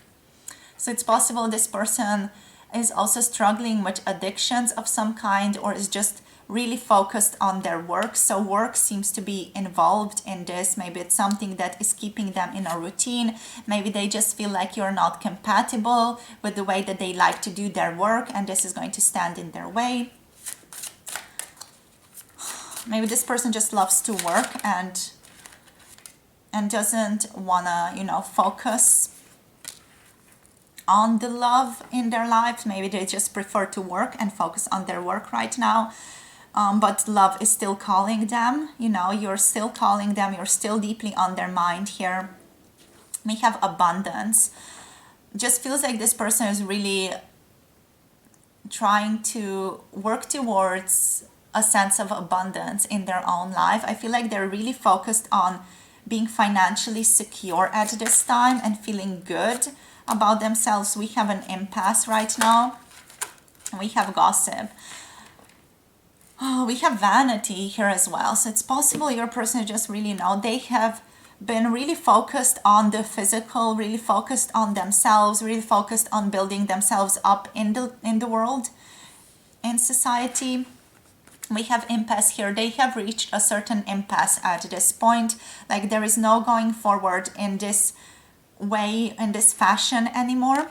So it's possible this person is also struggling with addictions of some kind, or is just really focused on their work. So work seems to be involved in this. Maybe it's something that is keeping them in a routine. Maybe they just feel like you're not compatible with the way that they like to do their work, and this is going to stand in their way. Maybe this person just loves to work and doesn't wanna, focus on the love in their lives. Maybe they just prefer to work and focus on their work right now. But love is still calling them. You're still calling them. You're still deeply on their mind here. We have abundance. Just feels like this person is really trying to work towards a sense of abundance in their own life. I feel like they're really focused on being financially secure at this time and feeling good about themselves. We have an impasse right now. We have gossip. Oh, we have vanity here as well. So it's possible your person just really they have been really focused on the physical, really focused on themselves, really focused on building themselves up in the world, in society. We have impasse here. They have reached a certain impasse at this point. Like, there is no going forward in this way, in this fashion anymore.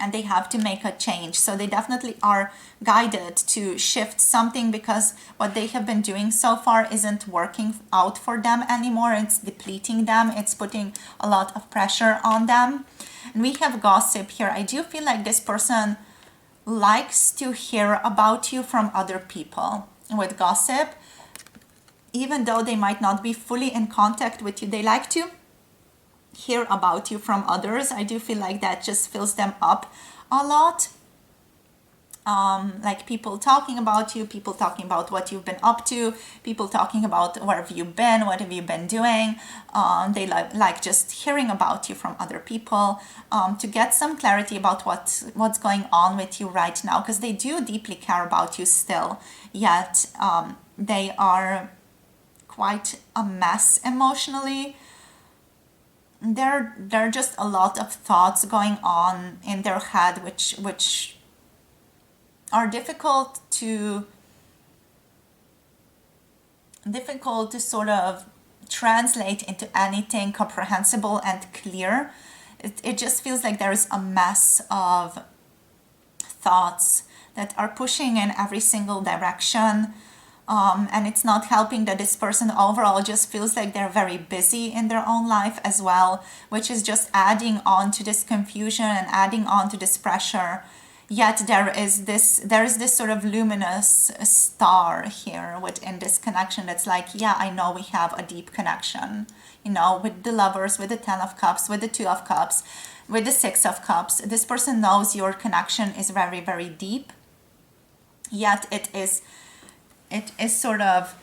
and they have to make a change. So they definitely are guided to shift something, because what they have been doing so far isn't working out for them anymore. It's depleting them. It's putting a lot of pressure on them. And we have gossip here. I do feel like this person likes to hear about you from other people. With gossip, even though they might not be fully in contact with you, they like to hear about you from others. I do feel like that just fills them up a lot. Like people talking about you, people talking about what you've been up to, people talking about where have you been, what have you been doing. They like just hearing about you from other people, to get some clarity about what's going on with you right now, because they do deeply care about you still, yet they are quite a mess emotionally. There are just a lot of thoughts going on in their head, which are difficult to sort of translate into anything comprehensible and clear. It just feels like there is a mess of thoughts that are pushing in every single direction. And it's not helping that this person overall just feels like they're very busy in their own life as well, which is just adding on to this confusion and adding on to this pressure. Yet there is this sort of luminous star here within this connection that's like, yeah, I know we have a deep connection, with the Lovers, with the 10 of Cups, with the 2 of Cups, with the 6 of Cups. This person knows your connection is very, very deep, yet it is sort of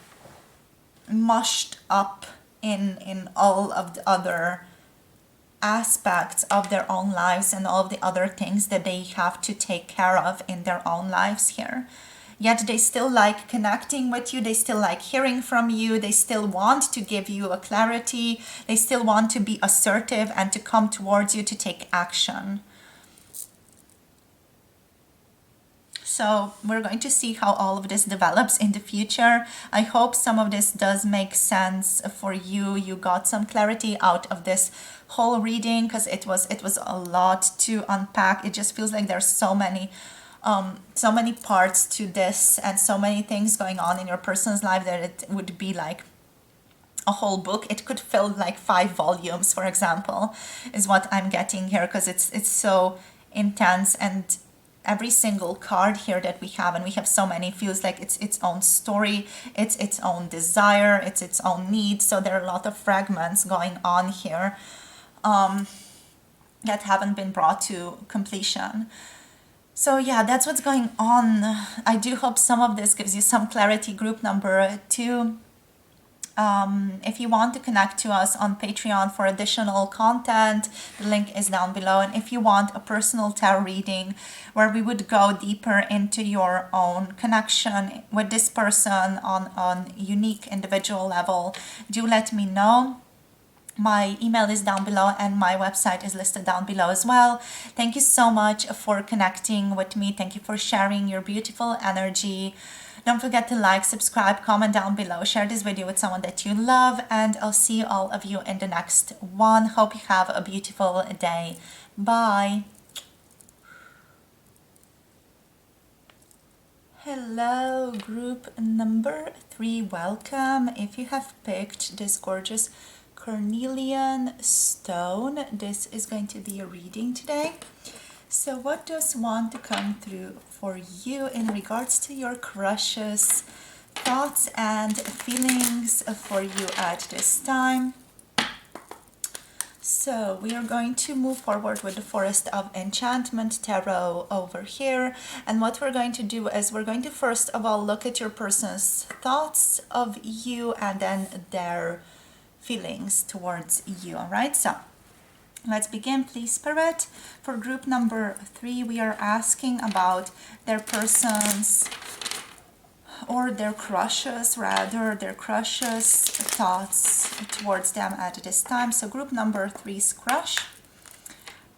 mushed up in all of the other aspects of their own lives and all of the other things that they have to take care of in their own lives here. Yet they still like connecting with you, they still like hearing from you, they still want to give you a clarity, they still want to be assertive and to come towards you to take action. So we're going to see how all of this develops in the future. I hope some of this does make sense for you. You got some clarity out of this whole reading, because it was a lot to unpack. It just feels like there's so many parts to this and so many things going on in your person's life that it would be like a whole book. It could fill like 5 volumes, for example, is what I'm getting here, because it's so intense, and every single card here that we have, and we have so many, feels like it's its own story, it's its own desire, it's its own need. So there are a lot of fragments going on here that haven't been brought to completion. So yeah, that's what's going on. I do hope some of this gives you some clarity. Group number 2. If you want to connect to us on Patreon for additional content, the link is down below. And if you want a personal tarot reading where we would go deeper into your own connection with this person on unique individual level, do let me know. My email is down below and my website is listed down below as well. Thank you so much for connecting with me. Thank you for sharing your beautiful energy. Don't forget to like, subscribe, comment down below, share this video with someone that you love, and I'll see all of you in the next one. Hope you have a beautiful day. Bye. Hello, group number 3. Welcome. If you have picked this gorgeous Carnelian stone, this is going to be a reading today. So what does want to come through for you in regards to your crush's thoughts and feelings for you at this time? So we are going to move forward with the Forest of Enchantment tarot over here. And what we're going to do is we're going to first of all look at your person's thoughts of you and then their feelings towards you. All right, so let's begin, please, Spirit. For group number 3, we are asking about their person's, or their crushes, rather, their crushes' thoughts towards them at this time. So group number 3's crush.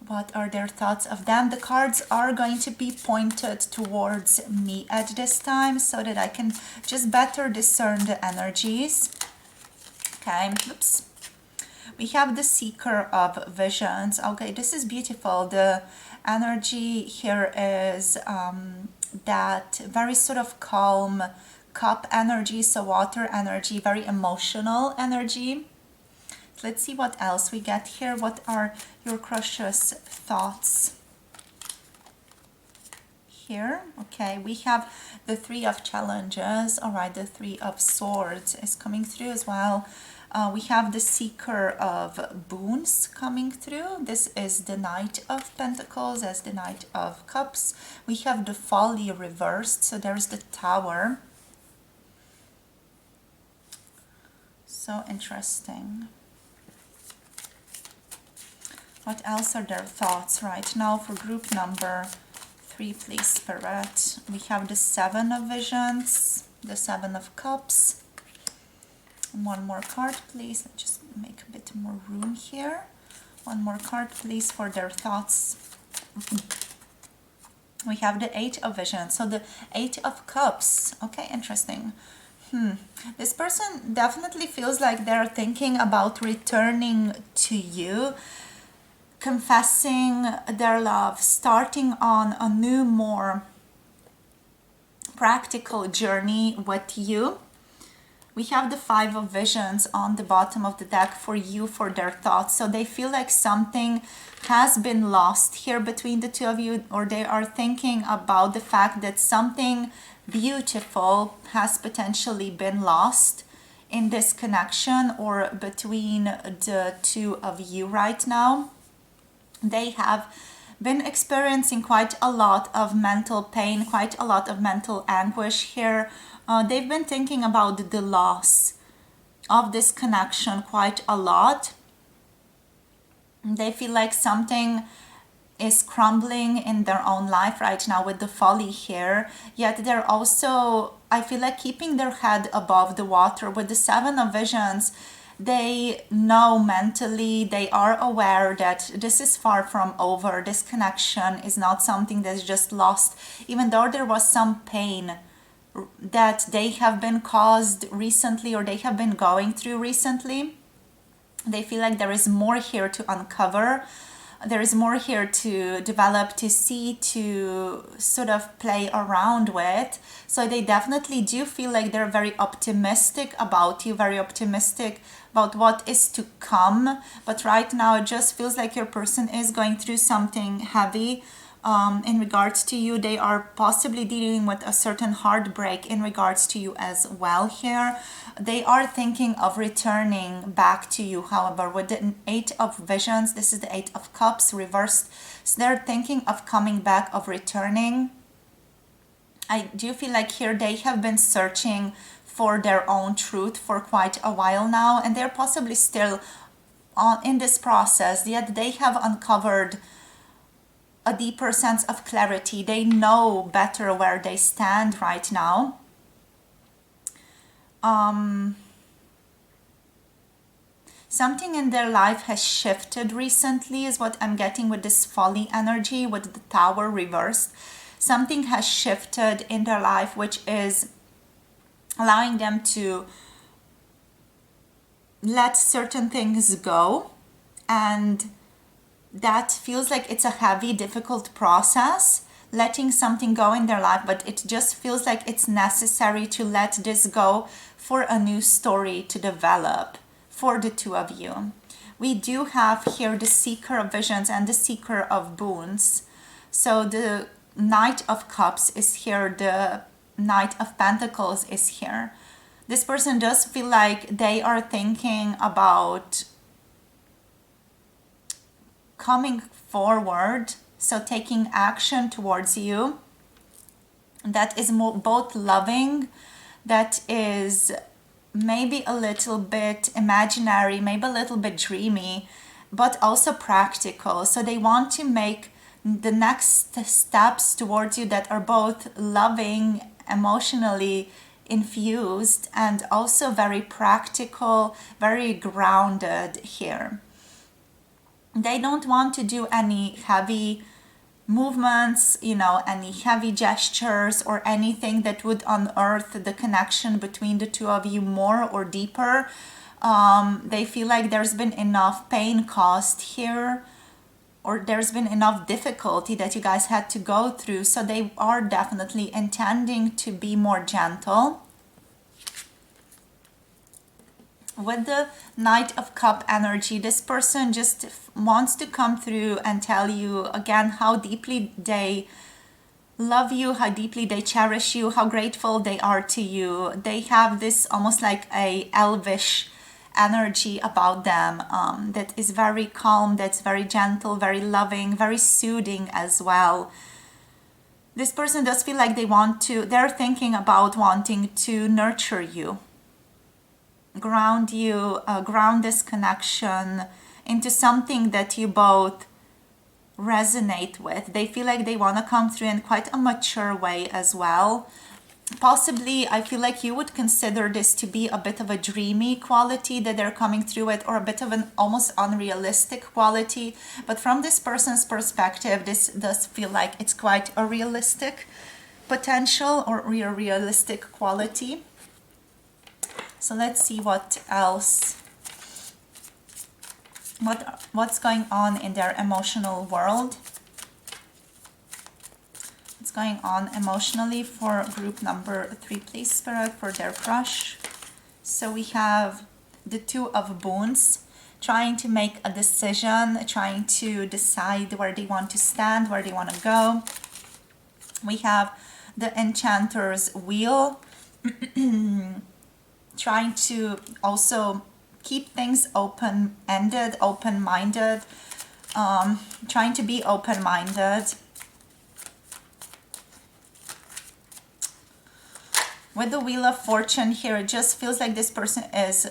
What are their thoughts of them? The cards are going to be pointed towards me at this time so that I can just better discern the energies. Okay, oops. We have the Seeker of Visions. Okay, this is beautiful. The energy here is that very sort of calm cup energy, so water energy, very emotional energy. Let's see what else we get here. What are your crush's thoughts here? Okay, we have the Three of Challenges. All right, the Three of Swords is coming through as well. We have the Seeker of Boons coming through. This is the Knight of Pentacles as the Knight of Cups. We have the Folly reversed, so there's the Tower. So interesting. What else are their thoughts right now for group number 3, please, Spirit? We have the Seven of Visions, the Seven of Cups. One more card, please. Let's just make a bit more room here. One more card, please, for their thoughts. We have the Eight of Visions, so the Eight of Cups. Okay, interesting. This person definitely feels like they're thinking about returning to you, confessing their love, starting on a new, more practical journey with you. We have the Five of Visions on the bottom of the deck for you, for their thoughts. So they feel like something has been lost here between the two of you, or they are thinking about the fact that something beautiful has potentially been lost in this connection or between the two of you right now. They have been experiencing quite a lot of mental pain, quite a lot of mental anguish here. They've been thinking about the loss of this connection quite a lot. They feel like something is crumbling in their own life right now with the Folly here. Yet they're also, I feel like, keeping their head above the water. With the Seven of Visions, they know mentally, they are aware that this is far from over. This connection is not something that's just lost, even though there was some pain that they have been caused recently or they have been going through recently. They feel like there is more here to uncover. There is more here to develop, to see, to sort of play around with. So they definitely do feel like they're very optimistic about you, very optimistic about what is to come. But right now it just feels like your person is going through something heavy in regards to you. They are possibly dealing with a certain heartbreak in regards to you as well here. They are thinking of returning back to you, however, with the Eight of Visions. This is the Eight of Cups reversed. So they're thinking of coming back, of returning. I do feel like here they have been searching for their own truth for quite a while now, and they're possibly still in this process, yet they have uncovered a deeper sense of clarity. They know better where they stand right now. Something in their life has shifted recently is what I'm getting with this Folly energy, with the Tower reversed. Something has shifted in their life, which is allowing them to let certain things go, and that feels like it's a heavy, difficult process, letting something go in their life, but it just feels like it's necessary to let this go for a new story to develop for the two of you. We do have here the Seeker of Visions and the Seeker of Boons. So the Knight of Cups is here, the Knight of Pentacles is here. This person does feel like they are thinking about coming forward, so taking action towards you that is both loving, that is maybe a little bit imaginary, maybe a little bit dreamy, but also practical. So they want to make the next steps towards you that are both loving, emotionally infused, and also very practical, very grounded here. They don't want to do any heavy movements, any heavy gestures or anything that would unearth the connection between the two of you more or deeper. They feel like there's been enough pain caused here or there's been enough difficulty that you guys had to go through, so they are definitely intending to be more gentle. With the Knight of Cup energy, this person just wants to come through and tell you again how deeply they love you, how deeply they cherish you, how grateful they are to you. They have this almost like a elvish energy about them, that is very calm, that's very gentle, very loving, very soothing as well. This person does feel like they're thinking about wanting to nurture you, ground you, ground this connection into something that you both resonate with. They feel like they want to come through in quite a mature way as well. Possibly, I feel like you would consider this to be a bit of a dreamy quality that they're coming through with, or a bit of an almost unrealistic quality. But from this person's perspective, this does feel like it's quite a realistic potential or realistic quality. So let's see what else. What's going on in their emotional world? What's going on emotionally for group number 3, please, Spirit, for their crush? So we have the Two of Boons, trying to make a decision, trying to decide where they want to stand, where they want to go. We have the Enchanter's Wheel, trying to also keep things open-ended, open-minded, trying to be open-minded. With the Wheel of Fortune here, it just feels like this person is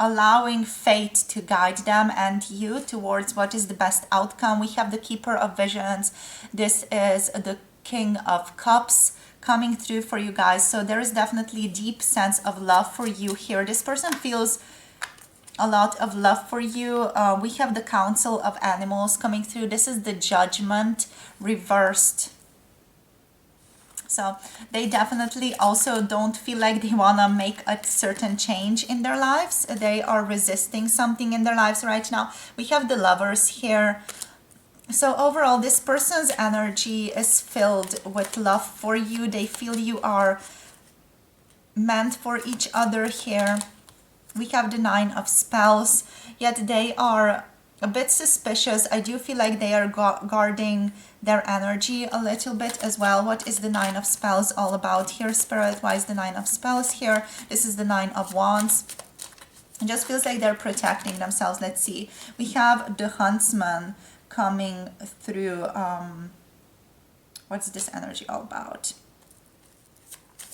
allowing fate to guide them and you towards what is the best outcome. We have the Keeper of Visions. This is the King of Cups coming through for you guys. So there is definitely a deep sense of love for you here. This person feels a lot of love for you. We have the Council of Animals coming through. This is the Judgment reversed. So they definitely also don't feel like they want to make a certain change in their lives. They are resisting something in their lives right now. We have the Lovers here. So overall, this person's energy is filled with love for you. They feel you are meant for each other here. We have the Nine of Spells, yet they are a bit suspicious. I do feel like they are guarding their energy a little bit as well. What is the Nine of Spells all about here, Spirit? Why is the Nine of Spells here? This is the Nine of Wands. It just feels like they're protecting themselves. Let's see. We have the Huntsman coming through. What's this energy all about?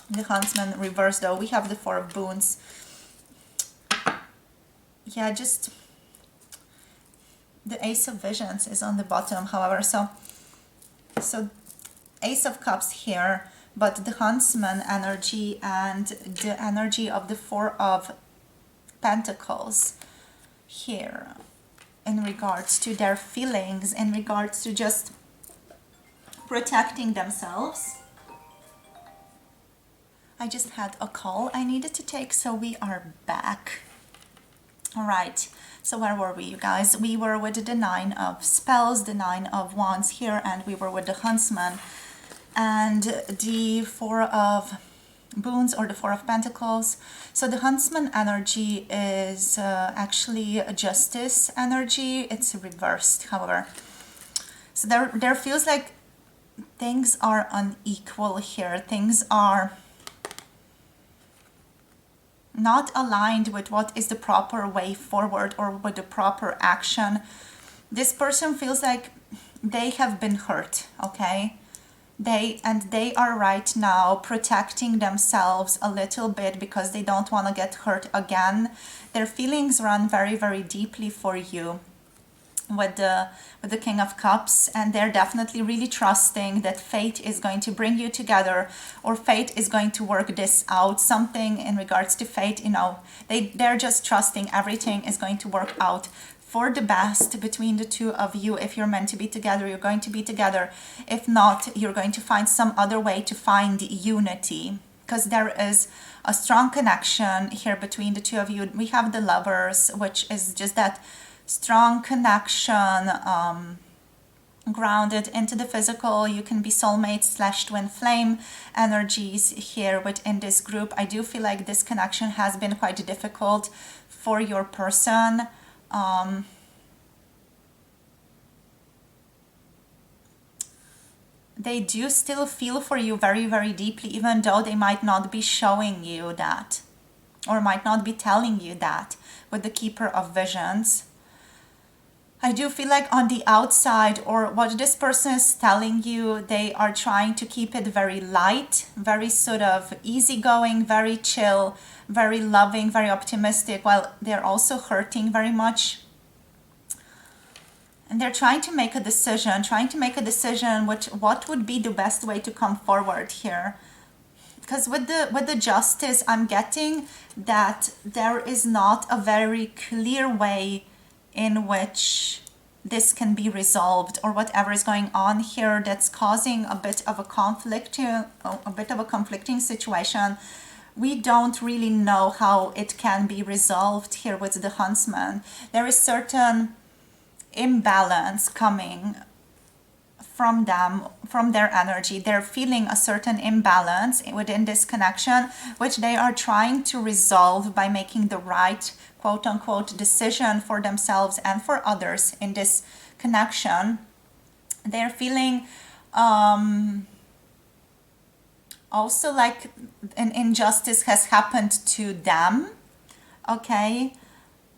The Huntsman reversed though. We have the Four of Boons. Yeah, just the Ace of Visions is on the bottom, however. So Ace of Cups here, but the Huntsman energy and the energy of the Four of Pentacles here, in regards to their feelings, in regards to just protecting themselves. I just had a call I needed to take, so we are back. All right, so where were we, you guys? We were with the Nine of Spells, the Nine of Wands here, and we were with the Huntsman and the Four of Boons, or the Four of Pentacles. So the Huntsman energy is actually a Justice energy. It's reversed, however. So there feels like things are unequal here. Things are not aligned with what is the proper way forward or with the proper action. This person feels like they have been hurt, okay? They are right now protecting themselves a little bit because they don't want to get hurt again. Their feelings run very, very deeply for you with the King of Cups, and they're definitely really trusting that fate is going to bring you together, or fate is going to work this out. Something in regards to fate, you know, they're just trusting everything is going to work out for the best between the two of you. If you're meant to be together, you're going to be together. If not, you're going to find some other way to find unity, because there is a strong connection here between the two of you. We have the Lovers, which is just that strong connection, grounded into the physical. You can be soulmates / twin flame energies here within this group. I do feel like this connection has been quite difficult for your person. They do still feel for you very, very deeply, even though they might not be showing you that, or might not be telling you that with the Keeper of Visions. I do feel like on the outside, or what this person is telling you, they are trying to keep it very light, very sort of easygoing, very chill, very loving, very optimistic, while they're also hurting very much. And they're trying to make a decision, what would be the best way to come forward here. Because with the Justice, I'm getting that there is not a very clear way in which this can be resolved, or whatever is going on here that's causing a bit of a conflicting situation. We don't really know how it can be resolved here with the Huntsman. There is certain imbalance coming from them, from their energy. They're feeling a certain imbalance within this connection, which they are trying to resolve by making the right quote-unquote decision for themselves and for others in this connection. They're feeling also like an injustice has happened to them. Okay,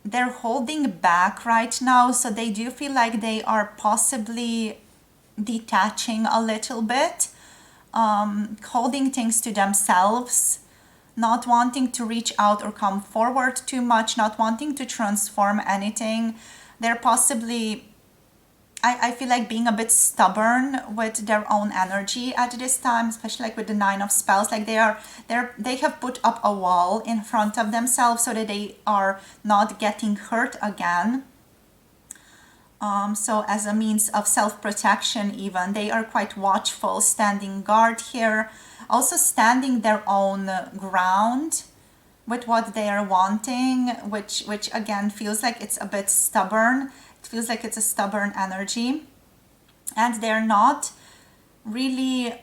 they're holding back right now, so they do feel like they are possibly detaching a little bit, holding things to themselves, not wanting to reach out or come forward too much, not wanting to transform anything. They're possibly, I feel like, being a bit stubborn with their own energy at this time, especially like with the Nine of Spells. Like they have put up a wall in front of themselves so that they are not getting hurt again. So as a means of self-protection, even, they are quite watchful, standing guard here, also standing their own ground with what they are wanting, which again feels like it's a bit stubborn. It feels like it's a stubborn energy, and they're not really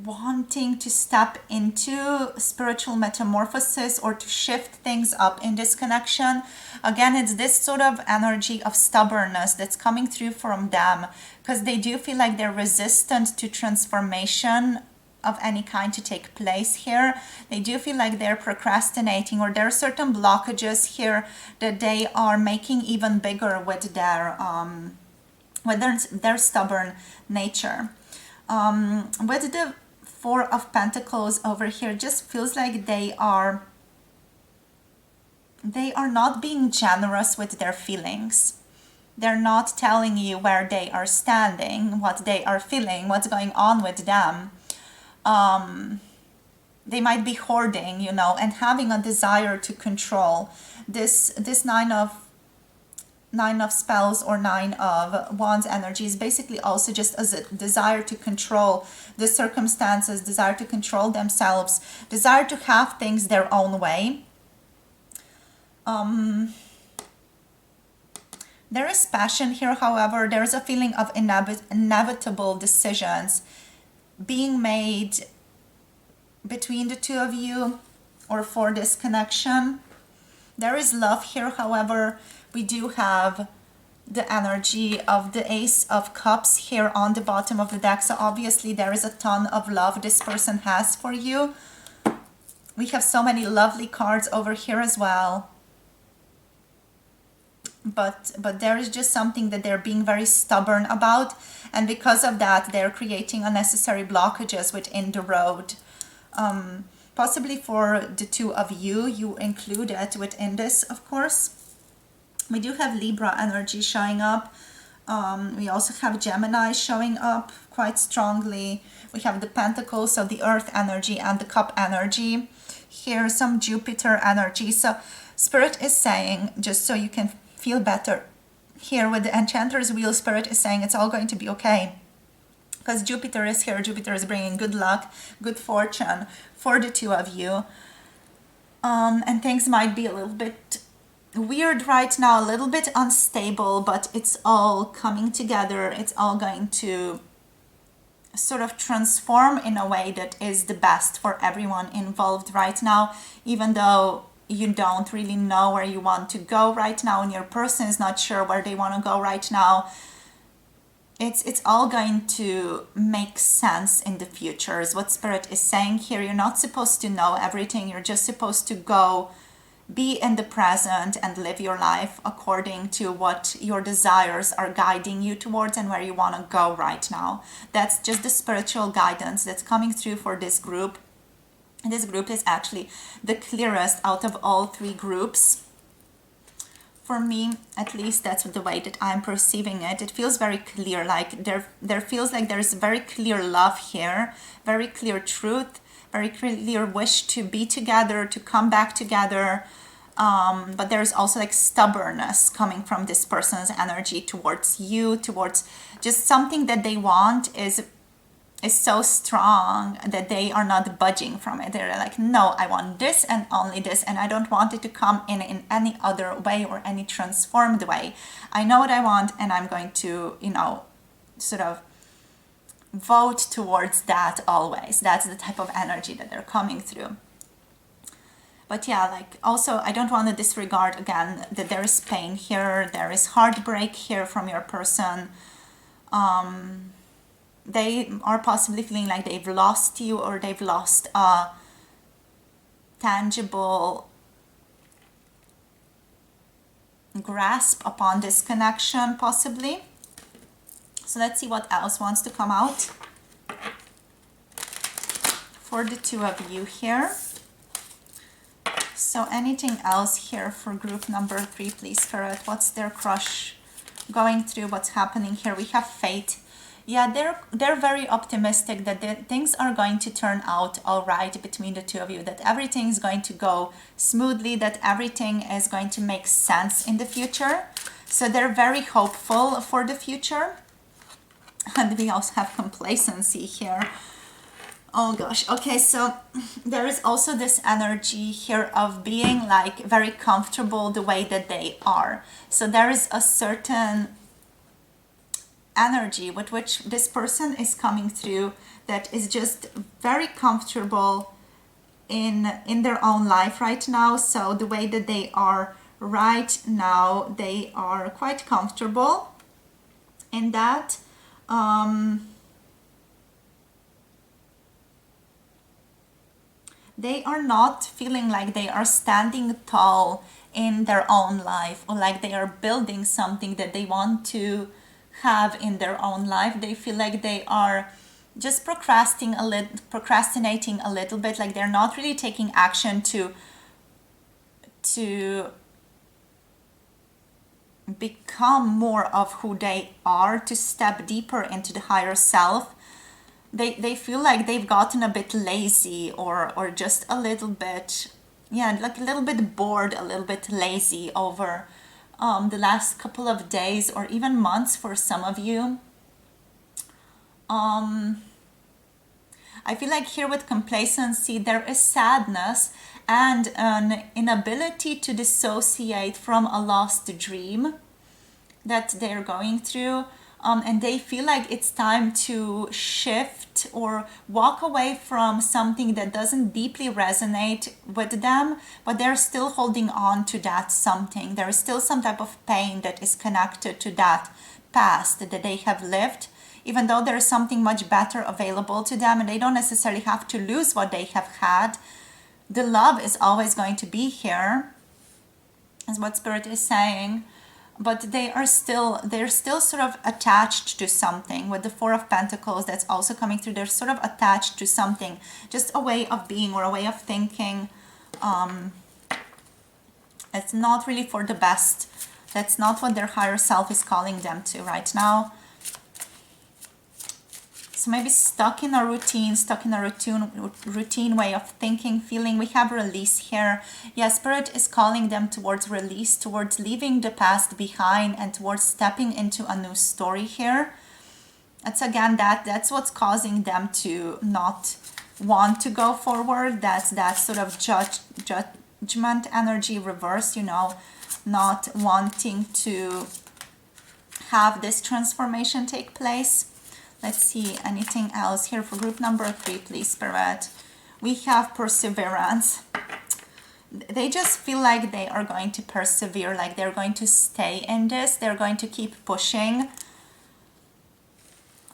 wanting to step into spiritual metamorphosis or to shift things up in this connection. Again, it's this sort of energy of stubbornness that's coming through from them, because they do feel like they're resistant to transformation of any kind to take place here. They do feel like they're procrastinating, or there are certain blockages here that they are making even bigger with their stubborn nature. With the Four of Pentacles over here, just feels like they are not being generous with their feelings. They're not telling you where they are standing, what they are feeling, what's going on with them. They might be hoarding, and having a desire to control. This Nine of Spells or Nine of Wands energy is basically also just as a desire to control the circumstances, desire to control themselves, desire to have things their own way. There is passion here, however. There is a feeling of inevitable decisions being made between the two of you, or for this connection. There is love here, however. We do have the energy of the Ace of Cups here on the bottom of the deck, so obviously there is a ton of love this person has for you. We have so many lovely cards over here as well. But there is just something that they're being very stubborn about, and because of that they're creating unnecessary blockages within the road. Possibly for the two of you included within this, of course. We do have Libra energy showing up. We also have Gemini showing up quite strongly. We have the Pentacles, so the Earth energy, and the Cup energy. Here, some Jupiter energy. So Spirit is saying, just so you can feel better, here with the Enchanter's Wheel, Spirit is saying it's all going to be okay. Because Jupiter is here. Jupiter is bringing good luck, good fortune for the two of you. And things might be a little bit weird right now, a little bit unstable, but it's all coming together. It's all going to sort of transform in a way that is the best for everyone involved right now, even though you don't really know where you want to go right now and your person is not sure where they want to go right now. It's all going to make sense in the future is what Spirit is saying here. You're not supposed to know everything. You're just supposed to go be in the present and live your life according to what your desires are guiding you towards and where you want to go right now. That's just the spiritual guidance that's coming through for this group. And this group is actually the clearest out of all three groups. For me, at least, that's the way that I'm perceiving it. It feels very clear, like there feels like there's very clear love here, very clear truth, very clear wish to be together, to come back together. But there's also like stubbornness coming from this person's energy towards you, towards just something that they want is so strong that they are not budging from it. They're like, no, I want this and only this, and I don't want it to come in any other way or any transformed way. I know what I want, and I'm going to, sort of vote towards that always. That's the type of energy that they're coming through. But yeah, like also, I don't want to disregard again that there is pain here, there is heartbreak here from your person. They are possibly feeling like they've lost you, or they've lost a tangible grasp upon this connection, possibly. So let's see what else wants to come out for the two of you here. So anything else here for group number 3, please, Spirit? What's their crush going through? What's happening here? We have faith. Yeah, they're very optimistic that things are going to turn out all right between the two of you, that everything's going to go smoothly, that everything is going to make sense in the future. So they're very hopeful for the future. And we also have complacency here. Oh gosh. Okay, so there is also this energy here of being like very comfortable the way that they are. So there is a certain energy with which this person is coming through that is just very comfortable in their own life right now. So the way that they are right now, they are quite comfortable in that. They are not feeling like they are standing tall in their own life, or like they are building something that they want to have in their own life. They feel like they are just procrastinating a little bit, like they're not really taking action to become more of who they are, to step deeper into the higher self. They feel like they've gotten a bit lazy, or just a little bit, like a little bit bored, a little bit lazy over the last couple of days or even months for some of you. I feel like here with complacency, there is sadness and an inability to dissociate from a lost dream that they're going through. And they feel like it's time to shift or walk away from something that doesn't deeply resonate with them, but they're still holding on to that something. There is still some type of pain that is connected to that past that they have lived, even though there is something much better available to them, and they don't necessarily have to lose what they have had. The love is always going to be here, is what Spirit is saying. But they're still sort of attached to something. With the Four of Pentacles that's also coming through, they're sort of attached to something, just a way of being or a way of thinking. It's not really for the best. That's not what their higher self is calling them to right now. So maybe stuck in a routine way of thinking, feeling. We have release here. Yeah, Spirit is calling them towards release, towards leaving the past behind, and towards stepping into a new story here. That's again, that's what's causing them to not want to go forward. That's that sort of judgment energy reverse, not wanting to have this transformation take place. Let's see anything else here for group number 3, please, Spirit. We have perseverance. They just feel like they are going to persevere, like they're going to stay in this. They're going to keep pushing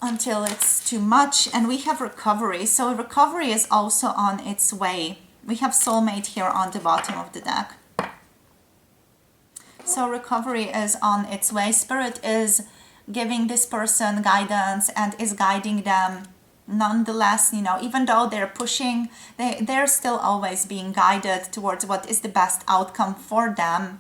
until it's too much. And we have recovery. So recovery is also on its way. We have soulmate here on the bottom of the deck. So recovery is on its way. Spirit is giving this person guidance and is guiding them. Nonetheless, you know, even though they're pushing, they're still always being guided towards what is the best outcome for them.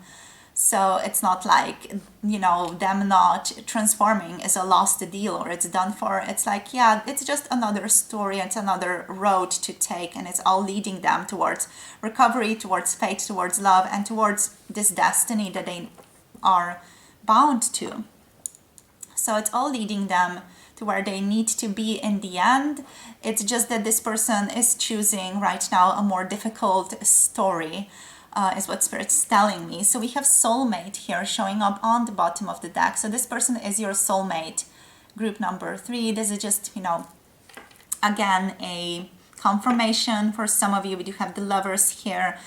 So it's not like, you know, them not transforming is a lost deal or it's done for. It's like, yeah, it's just another story. It's another road to take, and it's all leading them towards recovery, towards fate, towards love, and towards this destiny that they are bound to. So it's all leading them to where they need to be in the end. It's just that this person is choosing right now a more difficult story, is what Spirit's telling me. So we have soulmate here showing up on the bottom of the deck. So this person is your soulmate, group number 3. This is just, you know, again, a confirmation for some of you. We do have the Lovers here.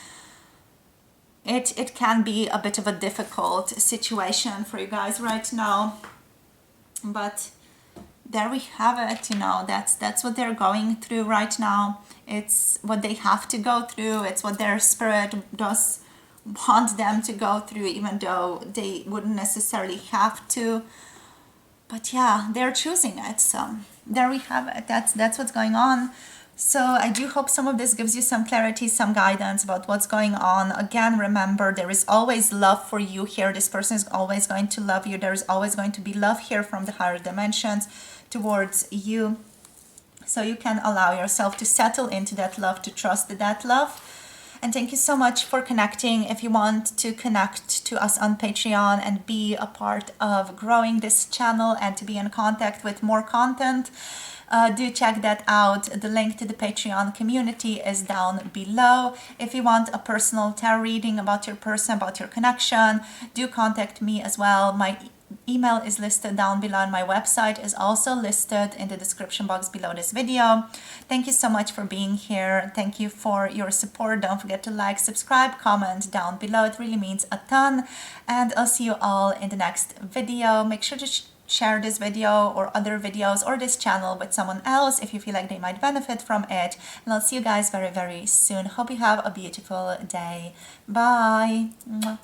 It can be a bit of a difficult situation for you guys right now, but there we have it. You know, that's what they're going through right now. It's what they have to go through. It's what their spirit does want them to go through, even though they wouldn't necessarily have to. But yeah, they're choosing it. So there we have it. That's what's going on. So I do hope some of this gives you some clarity, some guidance about what's going on. Again, remember, there is always love for you here. This person is always going to love you. There is always going to be love here from the higher dimensions towards you. So you can allow yourself to settle into that love, to trust that love. And thank you so much for connecting. If you want to connect to us on Patreon and be a part of growing this channel and to be in contact with more content, do check that out. The link to the Patreon community is down below. If you want a personal tarot reading about your person, about your connection, do contact me as well. My email is listed down below, and my website is also listed in the description box below this video. Thank you so much for being here. Thank you for your support. Don't forget to like, subscribe, comment down below. It really means a ton. And I'll see you all in the next video. Make sure to share this video or other videos or this channel with someone else if you feel like they might benefit from it. And I'll see you guys very, very soon. Hope you have a beautiful day. Bye. Mwah.